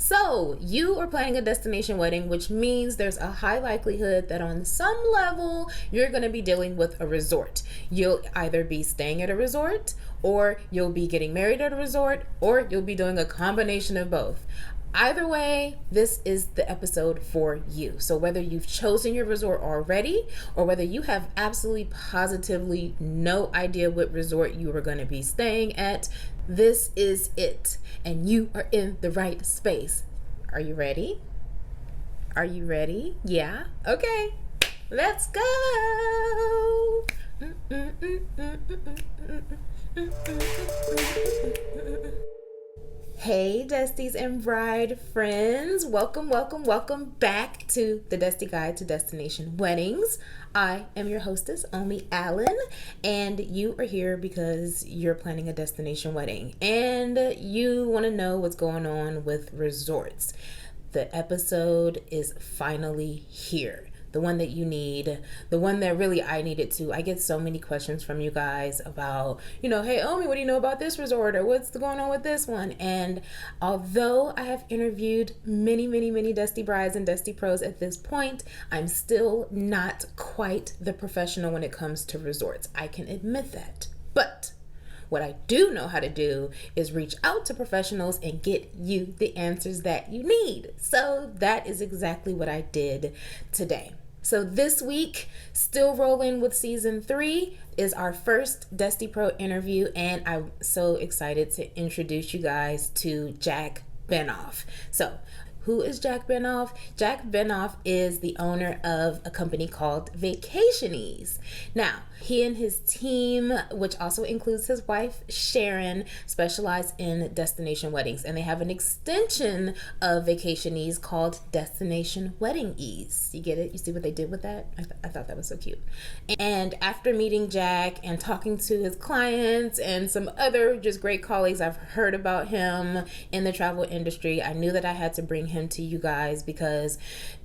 So, you are planning a destination wedding, which means there's a high likelihood that on some level you're going to be dealing with a resort. You'll either be staying at a resort, or you'll be getting married at a resort, or you'll be doing a combination of both. Either way, this is the episode for you. So whether you've chosen your resort already or whether you have absolutely positively no idea what resort you are going to be staying at, this is it. And you are in the right space. Are you ready? Are you ready? Yeah? Okay. Let's go. Hey Destis and bride friends, welcome back to the Desti Guide to Destination Weddings. I am your hostess, Omi Allen, and you are here because you're planning a destination wedding and you want to know what's going on with resorts. The episode is finally here. The one that you need, the one that really I needed to. I get so many questions from you guys about, hey, Omi, what do you know about this resort? Or what's going on with this one? And although I have interviewed many Desti brides and Desti pros at this point, I'm still not quite the professional when it comes to resorts. I can admit that. But what I do know how to do is reach out to professionals and get you the answers that you need. So that is exactly what I did today. So this week, still rolling with season 3, is our first Desti Pro interview, and I'm so excited to introduce you guys to Jack Benoff. So, who is Jack Benoff? Jack Benoff is the owner of a company called Vacationeeze. Now, he and his team, which also includes his wife, Sharon, specialize in destination weddings. And they have an extension of Vacationeeze called Destination Wedding Ease. You get it? You see what they did with that? I thought that was so cute. And after meeting Jack and talking to his clients and some other just great colleagues I've heard about him in the travel industry, I knew that I had to bring him to you guys because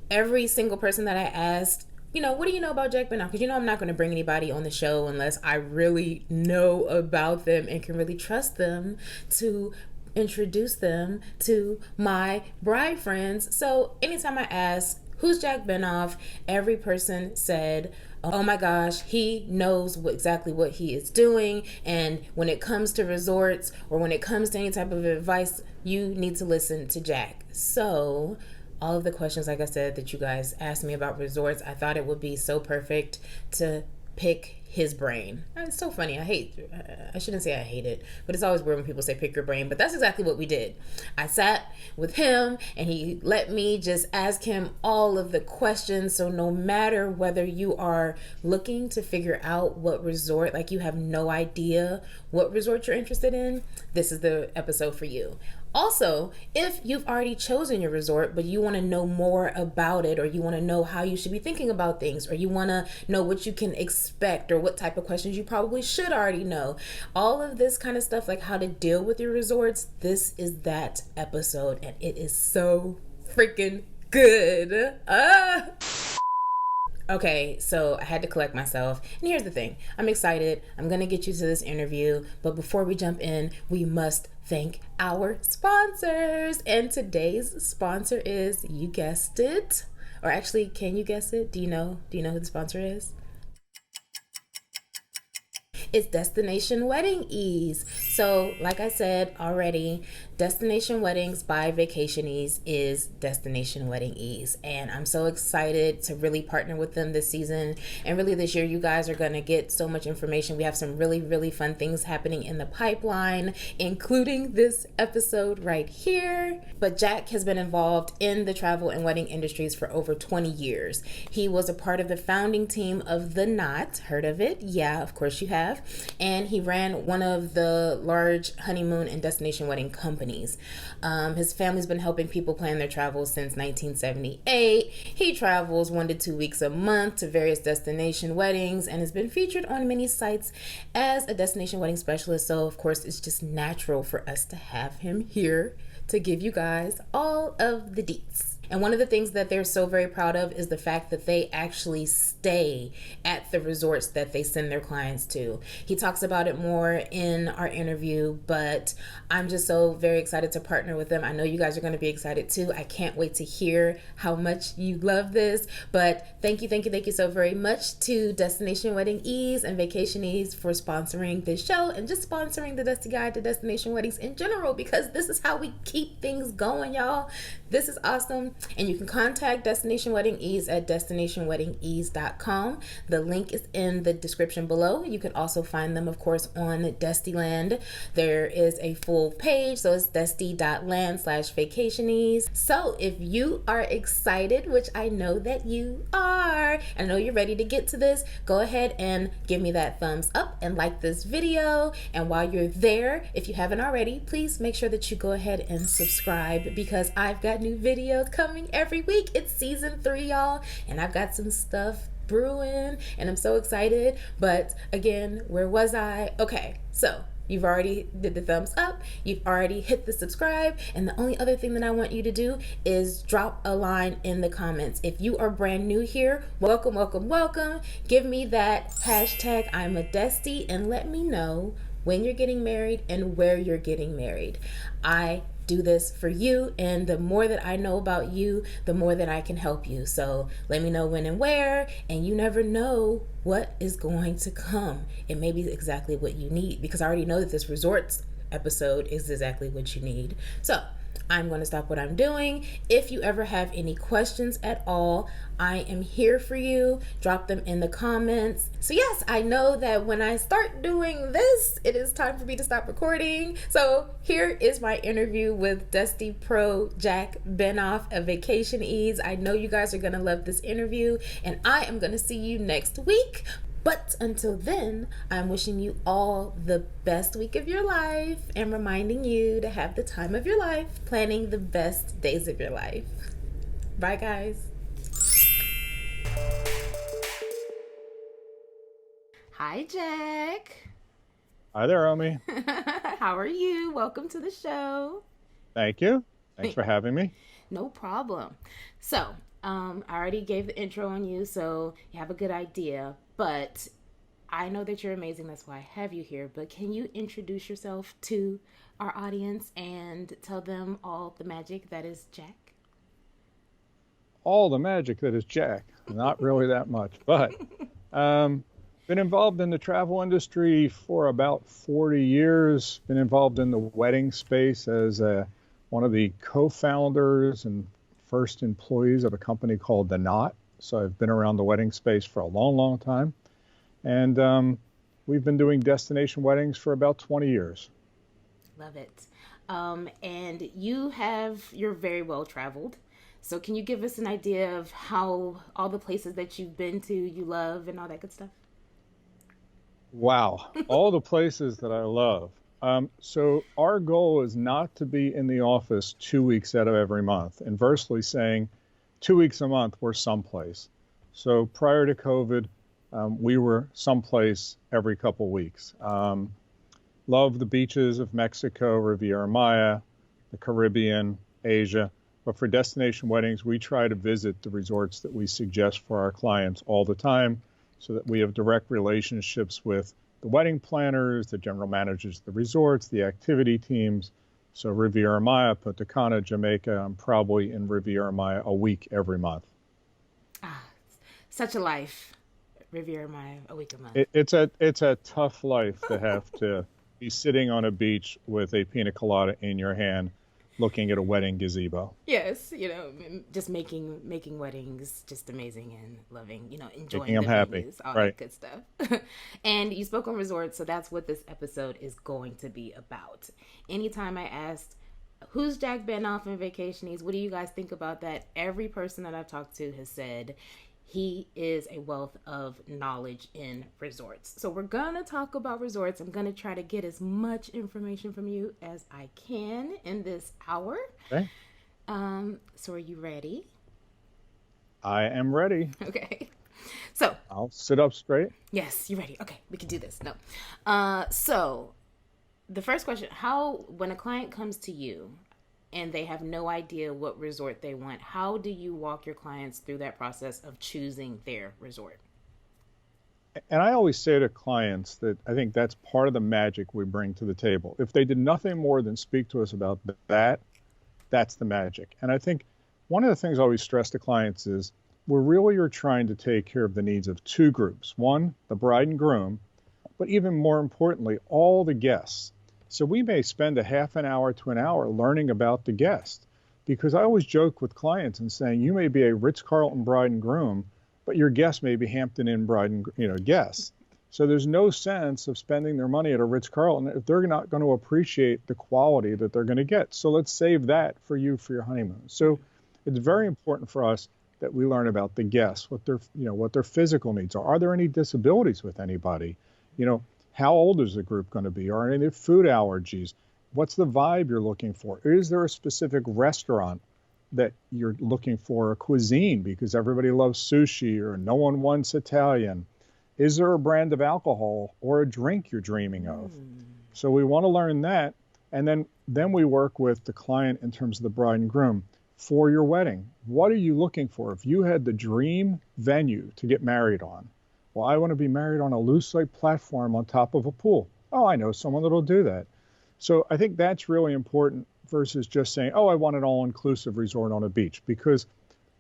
every single person that I asked, what do you know about Jack Benoff? Because I'm not going to bring anybody on the show unless I really know about them and can really trust them to introduce them to my bride friends. So anytime I ask, who's Jack Benoff? Every person said, oh my gosh, he knows exactly what he is doing. And when it comes to resorts or when it comes to any type of advice, you need to listen to Jack. So all of the questions, like I said, that you guys asked me about resorts, I thought it would be so perfect to pick his brain. It's so funny. I shouldn't say I hate it, but it's always weird when people say pick your brain, but that's exactly what we did. I sat with him and he let me just ask him all of the questions. So no matter whether you are looking to figure out what resort, like you have no idea what resort you're interested in, this is the episode for you. Also, if you've already chosen your resort, but you want to know more about it, or you want to know how you should be thinking about things, or you want to know what you can expect, or what type of questions you probably should already know, all of this kind of stuff, like how to deal with your resorts, this is that episode, and it is so freaking good. Okay, so I had to collect myself. And here's the thing. I'm excited. I'm going to get you to this interview. But before we jump in, we must thank our sponsors. And today's sponsor is, you guessed it. Or actually, can you guess it? Do you know who the sponsor is? It's Destination Wedding Ease. So, like I said already, Destination Weddings by Vacationeeze is Destination Wedding Ease. And I'm so excited to really partner with them this season. And really this year, you guys are going to get so much information. We have some really fun things happening in the pipeline, including this episode right here. But Jack has been involved in the travel and wedding industries for over 20 years. He was a part of the founding team of The Knot. Heard of it? Yeah, of course you have. And he ran one of the large honeymoon and destination wedding companies. His family's been helping people plan their travels since 1978. He travels 1 to 2 weeks a month to various destination weddings and has been featured on many sites as a destination wedding specialist. So, of course, it's just natural for us to have him here to give you guys all of the deets. And one of the things that they're so very proud of is the fact that they actually stay at the resorts that they send their clients to. He talks about it more in our interview, but I'm just so very excited to partner with them. I know you guys are going to be excited too. I can't wait to hear how much you love this. But thank you so very much to Destination Wedding Ease and Vacationeeze for sponsoring this show and just sponsoring the Desti Guide to Destination Weddings in general, because this is how we keep things going, y'all. This is awesome. And you can contact Destination Wedding Ease at destinationweddingease.com. The link is in the description below. You can also find them, of course, on Destiland. There is a full page, so it's desti.land/vacationeeze. So if you are excited, which I know that you are, I know you're ready to get to this, go ahead and give me that thumbs up and like this video. And while you're there, if you haven't already, please make sure that you go ahead and subscribe, because I've got new videos coming every week. It's season 3, y'all, and I've got some stuff brewing and I'm so excited. But again, where was I? Okay, so you've already did the thumbs up, you've already hit the subscribe, and the only other thing that I want you to do is drop a line in the comments. If you are brand new here, welcome. Give me that hashtag I'm a Desti and let me know when you're getting married and where you're getting married. I do this for you, and the more that I know about you, the more that I can help you. So let me know when and where, and you never know what is going to come. It may be exactly what you need, because I already know that this resorts episode is exactly what you need. So I'm going to stop what I'm doing. If you ever have any questions at all, I am here for you. Drop them in the comments. So yes, I know that when I start doing this, it is time for me to stop recording. So here is my interview with Desti Pro Jack Benoff of Vacationeeze. I know you guys are going to love this interview, and I am going to see you next week. But until then, I'm wishing you all the best week of your life and reminding you to have the time of your life, planning the best days of your life. Bye, guys. Hi, Jack. Hi there, Omi. How are you? Welcome to the show. Thank you. Thanks for having me. No problem. So, I already gave the intro on you, so you have a good idea. But I know that you're amazing. That's why I have you here. But can you introduce yourself to our audience and tell them all the magic that is Jack? All the magic that is Jack. Not really that much, but been involved in the travel industry for about 40 years. Been involved in the wedding space as one of the co-founders and first employees of a company called The Knot. So I've been around the wedding space for a long time. And we've been doing destination weddings for about 20 years. Love it. And you're very well traveled. So can you give us an idea of how all the places that you've been to, you love, and all that good stuff? Wow. All the places that I love. So our goal is not to be in the office 2 weeks out of every month. Inversely saying 2 weeks a month, we're someplace. So prior to COVID, we were someplace every couple weeks. Love the beaches of Mexico, Riviera Maya, the Caribbean, Asia. But for destination weddings, we try to visit the resorts that we suggest for our clients all the time, so that we have direct relationships with the wedding planners, the general managers of the resorts, the activity teams. So Riviera Maya, Punta Cana, Jamaica, I'm probably in Riviera Maya a week every month. Ah, such a life. Riviera Maya, a week a month. It's a tough life to have to be sitting on a beach with a pina colada in your hand, looking at a wedding gazebo. Yes, just making weddings just amazing and loving, enjoying Making the them happy. venues, all Right. that good stuff. And you spoke on resorts, so that's what this episode is going to be about. Anytime I asked, who's Jack Benoff in Vacationeeze, what do you guys think about that? Every person that I've talked to has said he is a wealth of knowledge in resorts. So we're going to talk about resorts. I'm going to try to get as much information from you as I can in this hour. Okay. So are you ready? I am ready. Okay. So I'll sit up straight. yes, you're ready. Okay, we can do this. No. So the first question, when a client comes to you, and they have no idea what resort they want. How do you walk your clients through that process of choosing their resort? And I always say to clients that I think that's part of the magic we bring to the table. If they did nothing more than speak to us about that, that's the magic. And I think one of the things I always stress to clients is we really are trying to take care of the needs of two groups. One, the bride and groom, but even more importantly, all the guests. So we may spend a half an hour to an hour learning about the guest, because I always joke with clients and saying, you may be a Ritz-Carlton bride and groom, but your guest may be Hampton Inn bride and guests. So there's no sense of spending their money at a Ritz-Carlton if they're not going to appreciate the quality that they're going to get. So let's save that for you for your honeymoon. So it's very important for us that we learn about the guests, what their physical needs are. Are there any disabilities with anybody? How old is the group going to be? Are any food allergies? What's the vibe you're looking for? Is there a specific restaurant that you're looking for, a cuisine, because everybody loves sushi or no one wants Italian? Is there a brand of alcohol or a drink you're dreaming of? So we want to learn that. And then we work with the client in terms of the bride and groom for your wedding. What are you looking for? If you had the dream venue to get married on, well, I want to be married on a lucite platform on top of a pool. Oh, I know someone that'll do that. So I think that's really important versus just saying, oh, I want an all-inclusive resort on a beach, because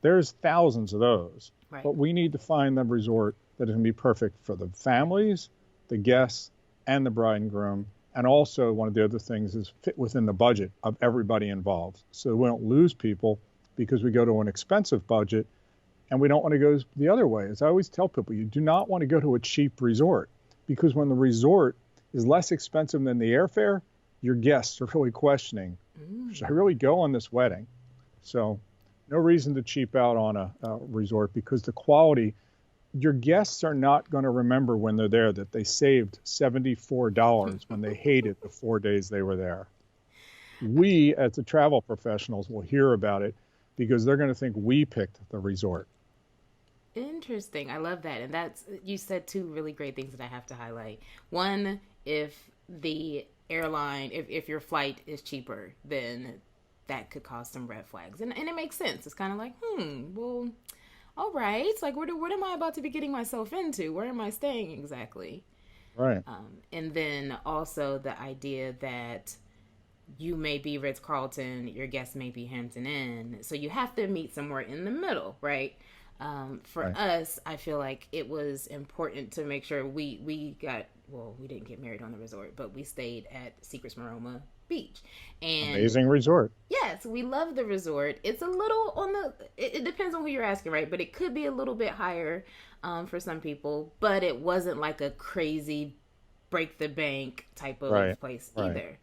there's thousands of those. Right. But we need to find the resort that is going to be perfect for the families, the guests, and the bride and groom. And also one of the other things is fit within the budget of everybody involved. So we don't lose people because we go to an expensive budget, and we don't want to go the other way. As I always tell people, you do not want to go to a cheap resort, because when the resort is less expensive than the airfare, your guests are really questioning, should I really go on this wedding? So no reason to cheap out on a resort, because the quality, your guests are not going to remember when they're there that they saved $74 when they hated the 4 days they were there. We, as the travel professionals, will hear about it because they're going to think we picked the resort. Interesting. I love that. And you said two really great things that I have to highlight. One, if the airline, if your flight is cheaper, then that could cause some red flags. And it makes sense. It's kind of like, well, all right. It's like, what am I about to be getting myself into? Where am I staying exactly? Right. And then also the idea that you may be Ritz-Carlton, your guest may be Hampton Inn. So you have to meet somewhere in the middle, right? For us, I feel like it was important to make sure we didn't get married on the resort, but we stayed at Secrets Maroma Beach. And amazing resort. Yes, we love the resort. It's a little it depends on who you're asking, right? But it could be a little bit higher for some people, but it wasn't like a crazy break the bank type of place either.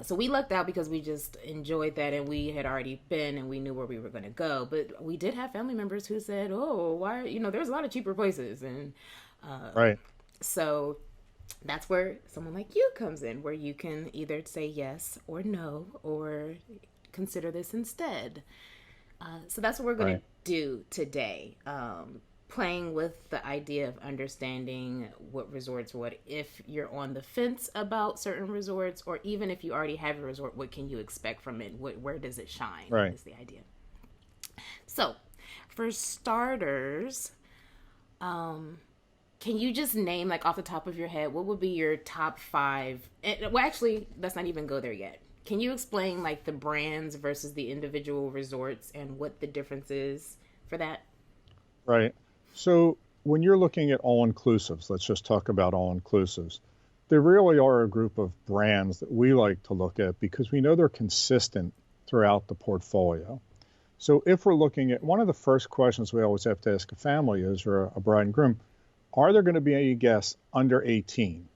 So we lucked out because we just enjoyed that, and we had already been and we knew where we were going to go. But we did have family members who said, oh, why, there's a lot of cheaper places. And so that's where someone like you comes in, where you can either say yes or no, or consider this instead. So that's what we're going to do today. Playing with the idea of understanding what resorts would, if you're on the fence about certain resorts, or even if you already have a resort, what can you expect from it? Where does it shine? Right. Is the idea. So for starters, can you just name, like off the top of your head, what would be your top 5? Well, actually, let's not even go there yet. Can you explain like the brands versus the individual resorts and what the difference is for that? Right. So when you're looking at all-inclusives, let's just talk about all-inclusives. There really are a group of brands that we like to look at because we know they're consistent throughout the portfolio. So if we're looking at, one of the first questions we always have to ask a family is, or a bride and groom, are there going to be any guests under 18?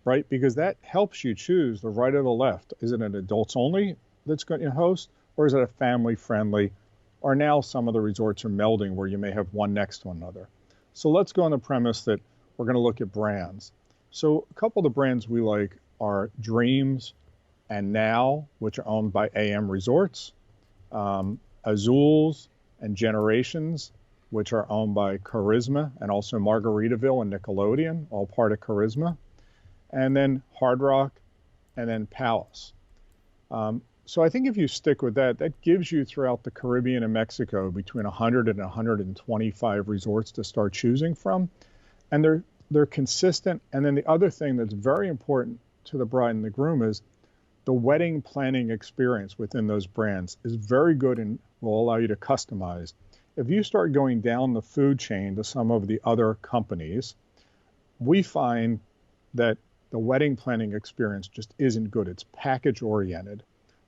Right? Because that helps you choose the right or the left. Is it an adults only that's going to host, or is it a family friendly? Or now some of the resorts are melding where you may have one next to another. So let's go on the premise that we're going to look at brands. So a couple of the brands we like are Dreams and Now, which are owned by AM Resorts, Azules and Generations, which are owned by Charisma, and also Margaritaville and Nickelodeon, all part of Charisma, and then Hard Rock, and then Palace. So I think if you stick with that, that gives you throughout the Caribbean and Mexico between 100 and 125 resorts to start choosing from. And they're consistent. And then the other thing that's very important to the bride and the groom is the wedding planning experience within those brands is very good and will allow you to customize. If you start going down the food chain to some of the other companies, we find that the wedding planning experience just isn't good. It's package oriented,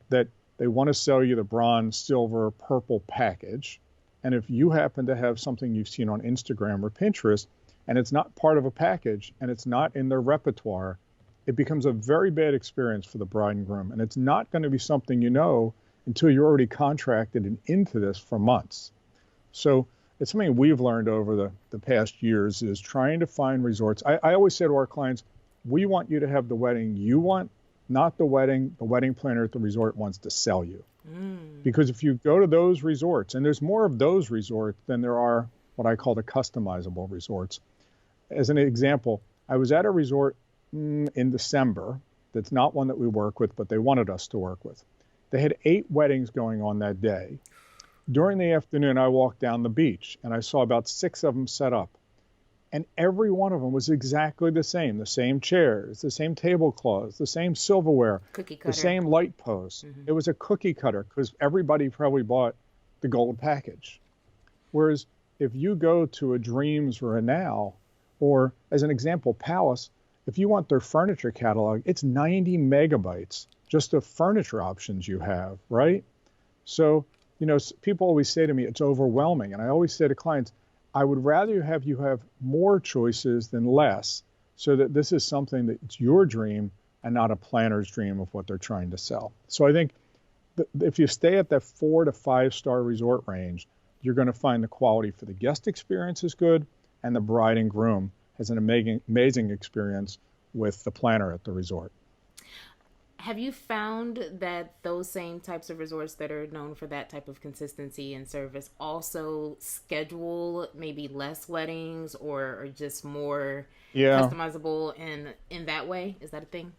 that they want to sell you the bronze, silver, purple package. And if you happen to have something you've seen on Instagram or Pinterest, and it's not part of a package and it's not in their repertoire, it becomes a very bad experience for the bride and groom. And it's not going to be something you know until you're already contracted and into this for months. So it's something we've learned over the past years is trying to find resorts. I always say to our clients, we want you to have the wedding you want, not the wedding planner at the resort wants to sell you. Because if you go to those resorts, and there's more of those resorts than there are what I call the customizable resorts. As an example, I was at a resort in December that's not one that we work with, but they wanted us to work with. They had 8 weddings going on that day. During the afternoon, I walked down the beach and I saw about 6 of them set up. And every one of them was exactly the same chairs, the same tablecloths, the same silverware, the same light posts. It was a cookie cutter because everybody probably bought the gold package. Whereas if you go to a Dreams or a Now, or as an example, Palace, if you want their furniture catalog, it's 90 megabytes just of furniture options you have, right? So, people always say to me, it's overwhelming. And I always say to clients, I would rather you have more choices than less, so that this is something that's your dream and not a planner's dream of what they're trying to sell. So I think if you stay at that 4 to 5 star resort range, you're going to find the quality for the guest experience is good, and the bride and groom has an amazing experience with the planner at the resort. Have you found that those same types of resorts that are known for that type of consistency and service also schedule maybe less weddings or are just more customizable in that way? Is that a thing?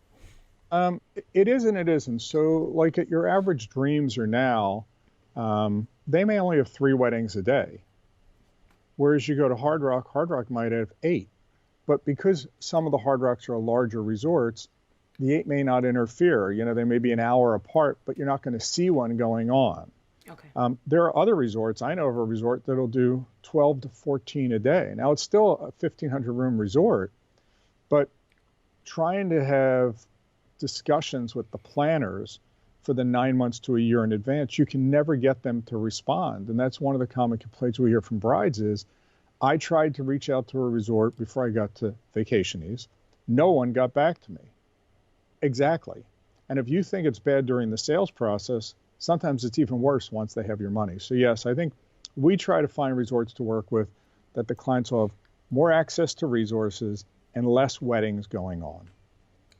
It is and it isn't. So like at your average Dreams or Now, they may only have 3 weddings a day. Whereas you go to Hard Rock might have 8. But because some of the Hard Rocks are larger resorts, the 8 may not interfere. They may be an hour apart, but you're not going to see one going on. Okay. There are other resorts. I know of a resort that'll do 12 to 14 a day. Now, it's still a 1,500 room resort, but trying to have discussions with the planners for the 9 months to a year in advance, you can never get them to respond. And that's one of the common complaints we hear from brides is, I tried to reach out to a resort before I got to Vacationeeze. No one got back to me. Exactly. And if you think it's bad during the sales process, sometimes it's even worse once they have your money. So yes, I think we try to find resorts to work with that the clients will have more access to resources and less weddings going on.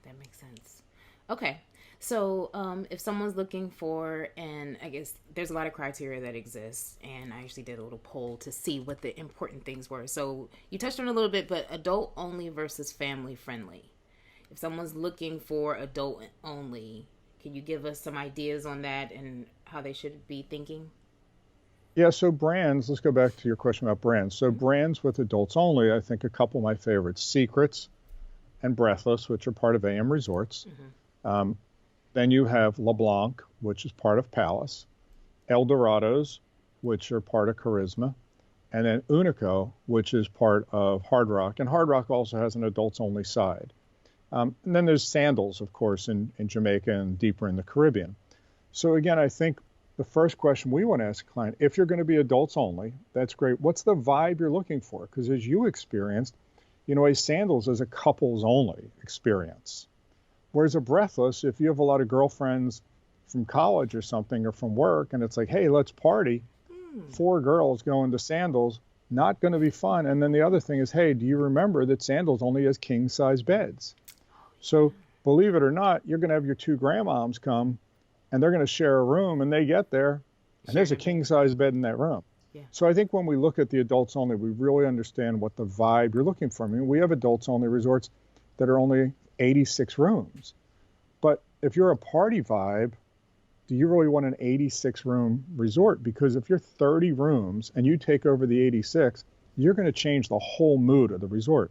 That makes sense. Okay. So if someone's looking for, and I guess there's a lot of criteria that exists, and I actually did a little poll to see what the important things were. So you touched on it a little bit, but adult only versus family friendly. If someone's looking for adult only, can you give us some ideas on that and how they should be thinking? Yeah, so brands, let's go back to your question about brands. So brands with adults only, I think a couple of my favorites, Secrets and Breathless, which are part of AM Resorts. Then you have LeBlanc, which is part of Palace, El Dorados, which are part of Charisma, and then Unico, which is part of Hard Rock. And Hard Rock also has an adults only side. And then there's Sandals, of course, in Jamaica and deeper in the Caribbean. So again, I think the first question we want to ask a client, if you're going to be adults only, that's great. What's the vibe you're looking for? Because as you experienced, a Sandals is a couples only experience. Whereas a Breathless, if you have a lot of girlfriends from college or something or from work, and it's like, hey, let's party, 4 girls going to Sandals, not going to be fun. And then the other thing is, hey, do you remember that Sandals only has king size beds? So believe it or not, you're going to have your 2 grandmoms come and they're going to share a room, and they get there and there's a king size bed in that room. Yeah. So I think when we look at the adults only, we really understand what the vibe you're looking for. I mean, we have adults only resorts that are only 86 rooms. But if you're a party vibe, do you really want an 86 room resort? Because if you're 30 rooms and you take over the 86, you're going to change the whole mood of the resort.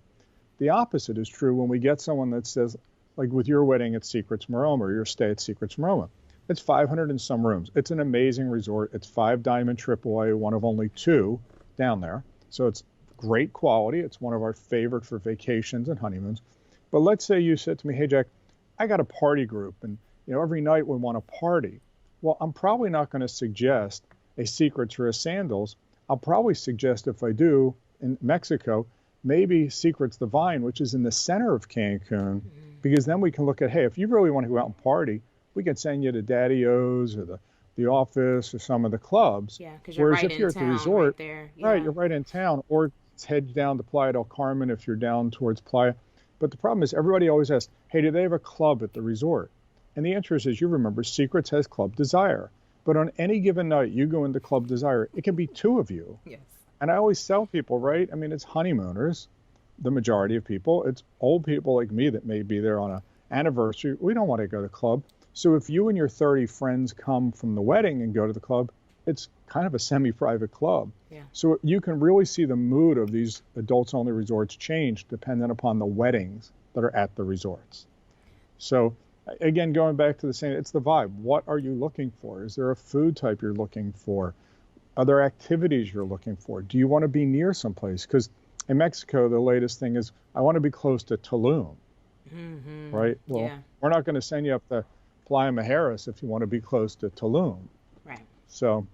The opposite is true when we get someone that says, like with your wedding at Secrets Maroma or your stay at Secrets Maroma, it's 500 and some rooms. It's an amazing resort. It's 5-diamond AAA, one of only 2 down there. So it's great quality. It's one of our favorite for vacations and honeymoons. But let's say you said to me, hey, Jack, I got a party group and every night we want to party. Well, I'm probably not going to suggest a Secrets or a Sandals. I'll probably suggest, if I do, in Mexico, maybe Secrets the Vine, which is in the center of Cancun, because then we can look at, hey, if you really want to go out and party, we can send you to Daddy O's or the office or some of the clubs. Yeah, because you're right in town, right there. Yeah. Right, you're right in town. Or head down to Playa del Carmen if you're down towards Playa. But the problem is everybody always asks, hey, do they have a club at the resort? And the answer is, as you remember, Secrets has Club Desire. But on any given night, you go into Club Desire, it can be 2 of you. Yes. And I always tell people, right? I mean, it's honeymooners, the majority of people. It's old people like me that may be there on an anniversary. We don't want to go to the club. So if you and your 30 friends come from the wedding and go to the club, it's kind of a semi-private club. Yeah. So you can really see the mood of these adults-only resorts change depending upon the weddings that are at the resorts. So again, going back to the same, it's the vibe. What are you looking for? Is there a food type you're looking for? Are there activities you're looking for? Do you want to be near someplace? Because in Mexico, the latest thing is I want to be close to Tulum, right? Well, we're not going to send you up to Playa Mujeres if you want to be close to Tulum. Right. So,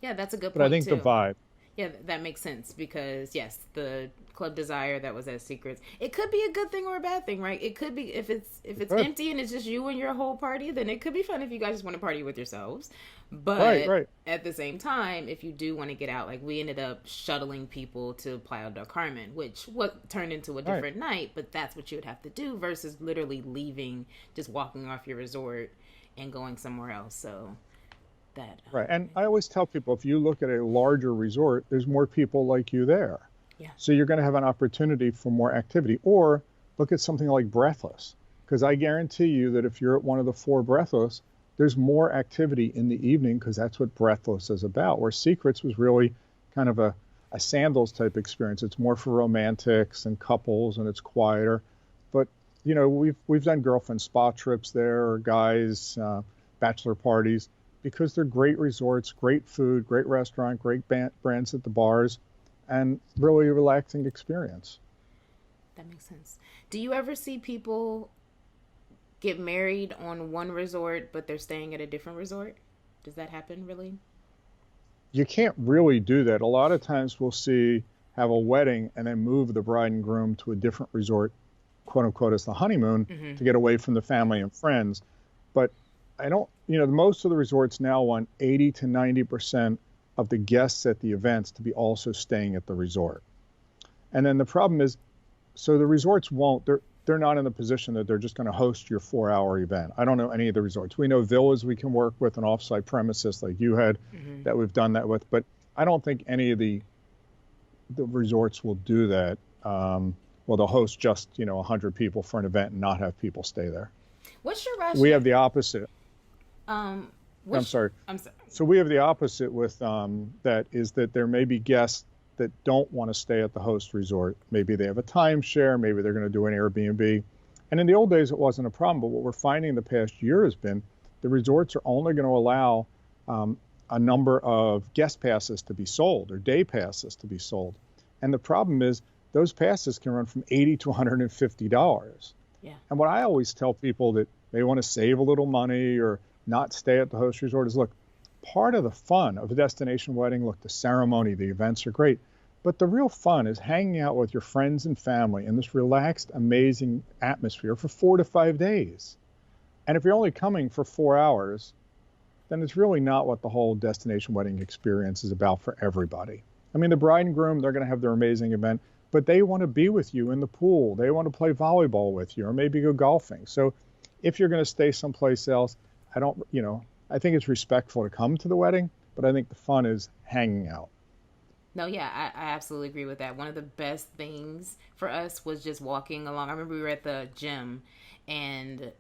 yeah, that's a good point, but I think too. the vibe. Yeah, that makes sense because, yes, the Club Desire that was at Secrets, it could be a good thing or a bad thing, right? It could be, if it's empty and it's just you and your whole party, then it could be fun if you guys just want to party with yourselves. But right. At the same time, if you do want to get out, like we ended up shuttling people to Playa del Carmen, which turned into a different night, but that's what you would have to do versus literally leaving, just walking off your resort and going somewhere else. So that. Right. And I always tell people, if you look at a larger resort, there's more people like you there. Yeah. So you're going to have an opportunity for more activity. Or look at something like Breathless, because I guarantee you that if you're at one of the 4 Breathless, there's more activity in the evening because that's what Breathless is about. Where Secrets was really kind of a Sandals type experience. It's more for romantics and couples and it's quieter. But, we've done girlfriend spa trips there, or guys, bachelor parties, because they're great resorts, great food, great restaurant, great brands at the bars, and really a relaxing experience. That makes sense. Do you ever see people get married on one resort, but they're staying at a different resort? Does that happen, really? You can't really do that. A lot of times we'll have a wedding and then move the bride and groom to a different resort, quote unquote, as the honeymoon, to get away from the family and friends. But I don't, most of the resorts now want 80 to 90% of the guests at the events to be also staying at the resort. And then the problem is, so the resorts they're not in the position that they're just going to host your 4-hour event. I don't know any of the resorts. We know villas we can work with, an offsite premises like you had that we've done that with, but I don't think any of the resorts will do that. Well, they'll host just, 100 people for an event and not have people stay there. What's your rationale? We have the opposite. I'm sorry. I'm sorry. So we have the opposite with that is that there may be guests that don't want to stay at the host resort. Maybe they have a timeshare. Maybe they're going to do an Airbnb. And in the old days, it wasn't a problem. But what we're finding in the past year has been the resorts are only going to allow a number of guest passes to be sold or day passes to be sold. And the problem is those passes can run from $80 to $150. Yeah. And what I always tell people that they want to save a little money or not stay at the host resort is, look, part of the fun of a destination wedding, look, the ceremony, the events are great, but the real fun is hanging out with your friends and family in this relaxed, amazing atmosphere for 4 to 5 days. And if you're only coming for 4 hours, then it's really not what the whole destination wedding experience is about for everybody. I mean, the bride and groom, they're going to have their amazing event, but they want to be with you in the pool. They want to play volleyball with you or maybe go golfing. So if you're going to stay someplace else, I think it's respectful to come to the wedding, but I think the fun is hanging out. No, yeah, I absolutely agree with that. One of the best things for us was just walking along. I remember we were at the gym and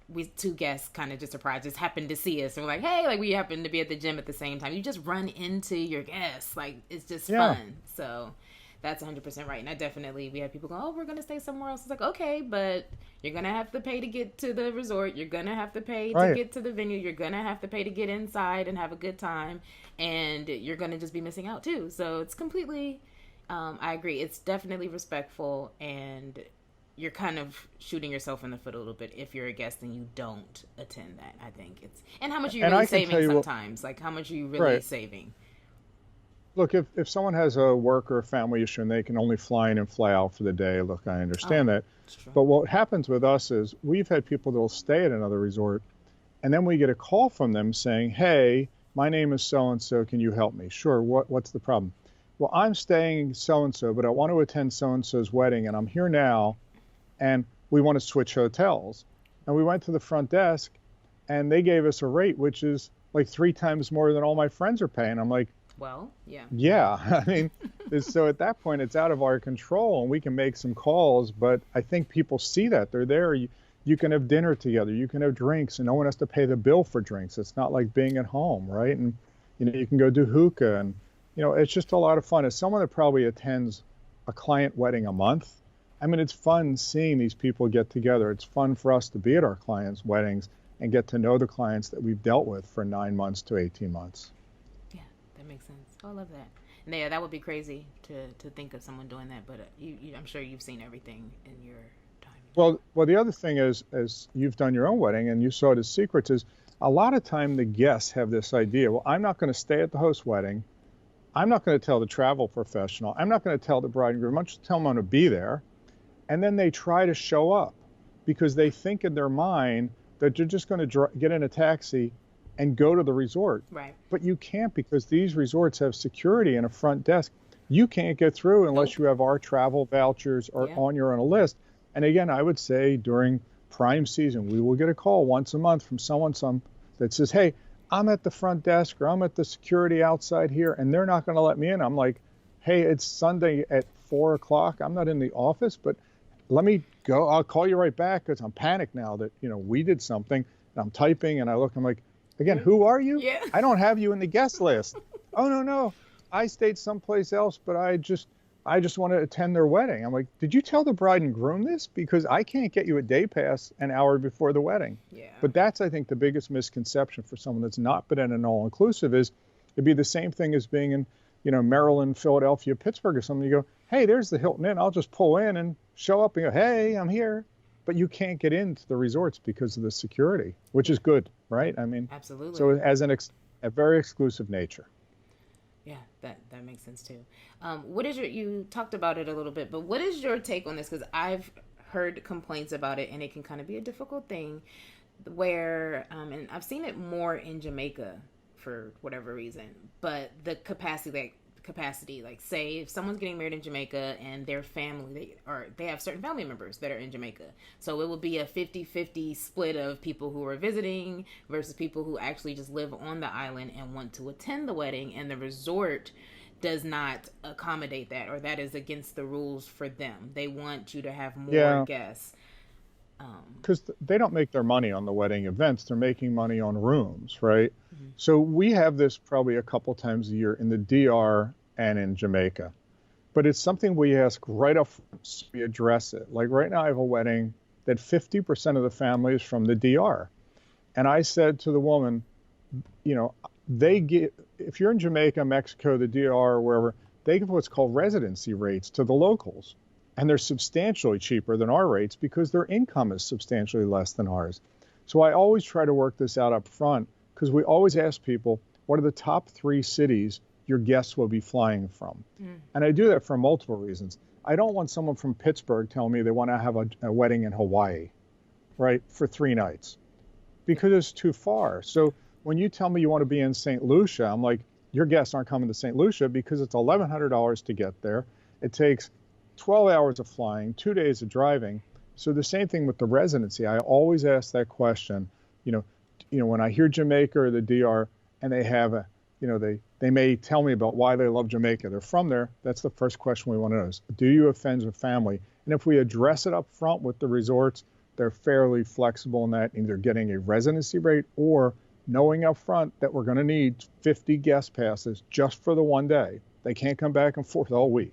we two guests kind of just surprised, just happened to see us, and we're like, hey, like we happen to be at the gym at the same time. You just run into your guests, like it's just fun. So that's 100% right. And I definitely, we have people go, oh, we're gonna stay somewhere else. It's like, okay, but you're gonna have to pay to get to the resort. You're gonna have to pay to get to the venue. You're gonna have to pay to get inside and have a good time, and you're gonna just be missing out too. So it's completely, I agree. It's definitely respectful, and you're kind of shooting yourself in the foot a little bit if you're a guest and you don't attend that. I think it's, and how much are you really saving sometimes? Like how much are you really saving? Look, if someone has a work or a family issue and they can only fly in and fly out for the day, look, I understand that. But what happens with us is we've had people that will stay at another resort, and then we get a call from them saying, hey, my name is so-and-so, can you help me? Sure, what's the problem? Well, I'm staying so-and-so, but I want to attend so-and-so's wedding, and I'm here now, and we want to switch hotels. And we went to the front desk, and they gave us a rate, which is like 3 times more than all my friends are paying. I'm like, well, yeah. Yeah, I mean, so at that point, it's out of our control, and we can make some calls, but I think people see that. They're there. You can have dinner together. You can have drinks, and no one has to pay the bill for drinks. It's not like being at home, right? And, you can go do hookah, and, it's just a lot of fun. As someone that probably attends a client wedding a month, I mean, it's fun seeing these people get together. It's fun for us to be at our clients' weddings and get to know the clients that we've dealt with for 9 months to 18 months. Yeah, that makes sense. Oh, I love that. And yeah, that would be crazy to think of someone doing that, but I'm sure you've seen everything in your time. Well, the other thing is, as you've done your own wedding and you saw it as secrets, is a lot of time the guests have this idea, well, I'm not going to stay at the host wedding. I'm not going to tell the travel professional. I'm not going to tell the bride and groom. I'm just tell them I'm going to be there. And then they try to show up because they think in their mind that they're just going to get in a taxi and go to the resort. Right. But you can't, because these resorts have security and a front desk. You can't get through unless you have our travel vouchers or on your own list. And again, I would say during prime season, we will get a call once a month from someone that says, hey, I'm at the front desk or I'm at the security outside here, and they're not going to let me in. I'm like, hey, it's Sunday at 4 o'clock. I'm not in the office, but let me go. I'll call you right back because I'm panicked now that, we did something. And I'm typing and I look, I'm like, again, who are you? Yeah. I don't have you in the guest list. Oh, no. I stayed someplace else, but I just want to attend their wedding. I'm like, did you tell the bride and groom this? Because I can't get you a day pass an hour before the wedding. Yeah. But that's, I think, the biggest misconception for someone that's not been in an all-inclusive is it'd be the same thing as being in, Maryland, Philadelphia, Pittsburgh or something. You go, hey, there's the Hilton Inn. I'll just pull in and show up and go, hey, I'm here. But you can't get into the resorts because of the security, which is good, right? I mean, absolutely. So it has a very exclusive nature. Yeah, that makes sense too. What is you talked about it a little bit, but what is your take on this? Because I've heard complaints about it, and it can kind of be a difficult thing where, and I've seen it more in Jamaica for whatever reason, but the capacity, like say if someone's getting married in Jamaica and their family, they have certain family members that are in Jamaica. So it will be a 50-50 split of people who are visiting versus people who actually just live on the island and want to attend the wedding, and the resort does not accommodate that, or that is against the rules for them. They want you to have more guests. Because they don't make their money on the wedding events. They're making money on rooms, right? Mm-hmm. So we have this probably a couple times a year in the DR and in Jamaica. But it's something we ask right up front, so we address it. Like right now I have a wedding that 50% of the family is from the DR. And I said to the woman, if you're in Jamaica, Mexico, the DR, or wherever, they give what's called residency rates to the locals. And they're substantially cheaper than our rates because their income is substantially less than ours. So I always try to work this out up front because we always ask people, what are the top 3 cities your guests will be flying from? And I do that for multiple reasons. I don't want someone from Pittsburgh telling me they want to have a wedding in Hawaii, right, for 3 nights because it's too far. So when you tell me you want to be in St. Lucia, I'm like, your guests aren't coming to St. Lucia because it's $1,100 to get there. It takes 12 hours of flying, 2 days of driving. So the same thing with the residency. I always ask that question, when I hear Jamaica or the DR and they have they may tell me about why they love Jamaica. They're from there. That's the first question we want to know is, do you have friends or family? And if we address it up front with the resorts, they're fairly flexible in that either getting a residency rate or knowing up front that we're going to need 50 guest passes just for the one day. They can't come back and forth all week.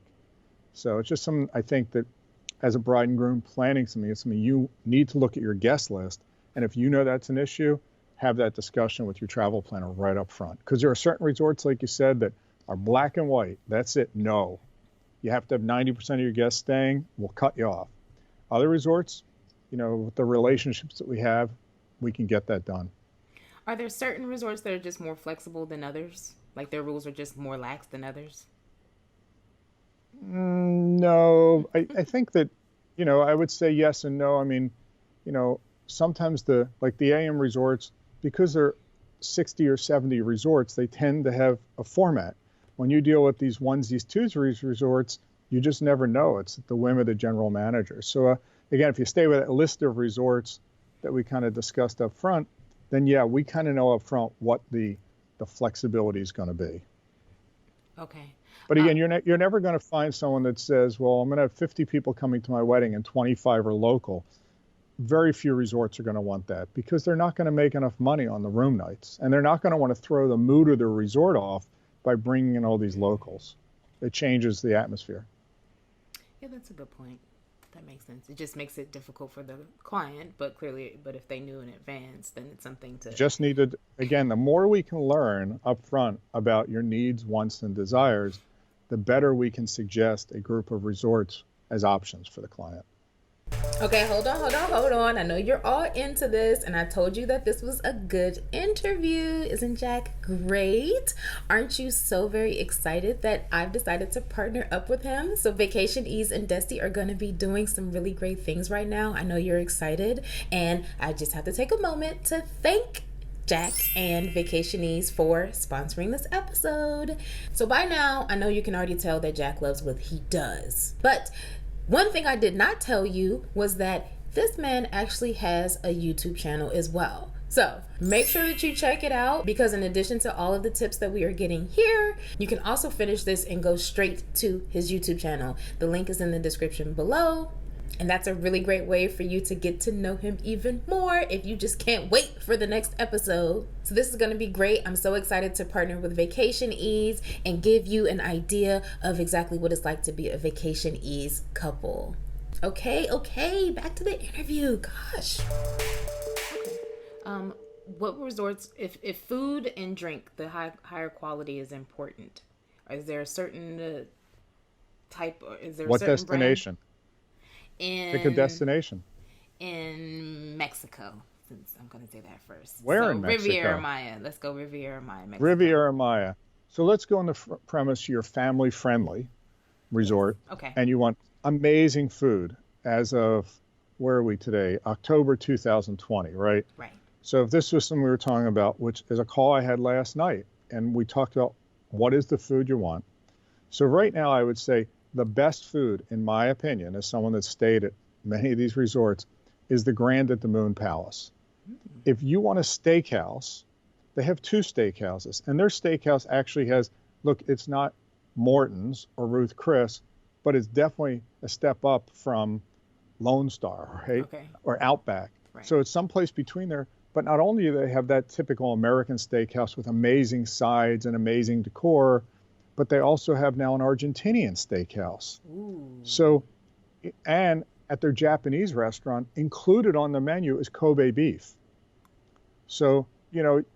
So it's just something I think that as a bride and groom planning something, it's something you need to look at your guest list. And if you know that's an issue, have that discussion with your travel planner right up front. Because there are certain resorts, like you said, that are black and white. That's it. No. You have to have 90% of your guests staying. We'll cut you off. Other resorts, with the relationships that we have, we can get that done. Are there certain resorts that are just more flexible than others? Like their rules are just more lax than others? No. I think that, I would say yes and no. I mean, sometimes the AM resorts, because they're 60 or 70 resorts, they tend to have a format. When you deal with these onesies, twosies resorts, you just never know. It's at the whim of the general manager. So again, if you stay with a list of resorts that we kind of discussed up front, then yeah, we kind of know up front what the flexibility is going to be. Okay. But again, you're never going to find someone that says, well, I'm going to have 50 people coming to my wedding and 25 are local. Very few resorts are going to want that because they're not going to make enough money on the room nights. And they're not going to want to throw the mood of the resort off by bringing in all these locals. It changes the atmosphere. Yeah, that's a good point. That makes sense. It just makes it difficult for the client, but if they knew in advance, then it's something to... Just needed, again, the more we can learn up front about your needs, wants, and desires, the better we can suggest a group of resorts as options for the client. Okay, hold on. I know you're all into this, and I told you that this was a good interview. Isn't Jack great? Aren't you so very excited that I've decided to partner up with him? So Vacationeeze and Desti are going to be doing some really great things right now. I know you're excited, and I just have to take a moment to thank Jack and Vacationeeze for sponsoring this episode. So by now, I know you can already tell that Jack loves what he does. But one thing I did not tell you was that this man actually has a YouTube channel as well. So make sure that you check it out, because in addition to all of the tips that we are getting here, you can also finish this and go straight to his YouTube channel. The link is in the description below. And that's a really great way for you to get to know him even more if you just can't wait for the next episode. So this is going to be great. I'm so excited to partner with Vacationeeze and give you an idea of exactly what it's like to be a Vacationeeze couple. Okay, back to the interview. Gosh. Okay. What resorts, if food and drink, the higher quality is important, is there a certain type, or is there what a certain destination? Brand? Pick a destination. In Mexico, since I'm going to say that first. Where in Mexico? Riviera Maya. Let's go Riviera Maya, Mexico. Riviera Maya. So let's go on the premise you're family-friendly resort. Okay. And you want amazing food as of, where are we today? October 2020, right? Right. So if this was something we were talking about, which is a call I had last night, and we talked about what is the food you want. So right now I would say the best food, in my opinion, as someone that's stayed at many of these resorts, is the Grand at the Moon Palace. Mm-hmm. If you want a steakhouse, they have two steakhouses, and their steakhouse actually has, look, it's not Morton's or Ruth Chris, but it's definitely a step up from Lone Star, right? Okay. Or Outback. Right. So it's someplace between there. But not only do they have that typical American steakhouse with amazing sides and amazing decor, but they also have now an Argentinian steakhouse. Ooh. So, and at their Japanese restaurant, included on the menu is Kobe beef. So,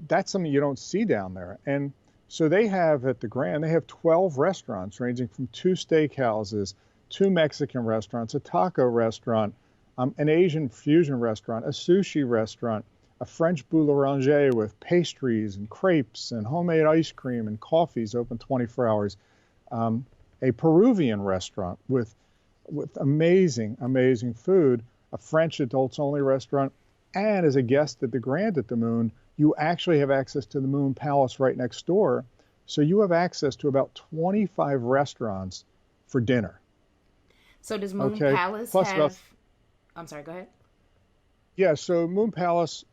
that's something you don't see down there. And so they have at the Grand, they have 12 restaurants ranging from 2 steakhouses, 2 Mexican restaurants, a taco restaurant, an Asian fusion restaurant, a sushi restaurant, a French boulanger with pastries and crepes and homemade ice cream and coffees open 24 hours, a Peruvian restaurant with amazing food, a French adults-only restaurant, and as a guest at the Grand at the Moon, you actually have access to the Moon Palace right next door, so you have access to about 25 restaurants for dinner. So does Moon Palace have... I'm sorry, go ahead. Yeah, so Moon Palace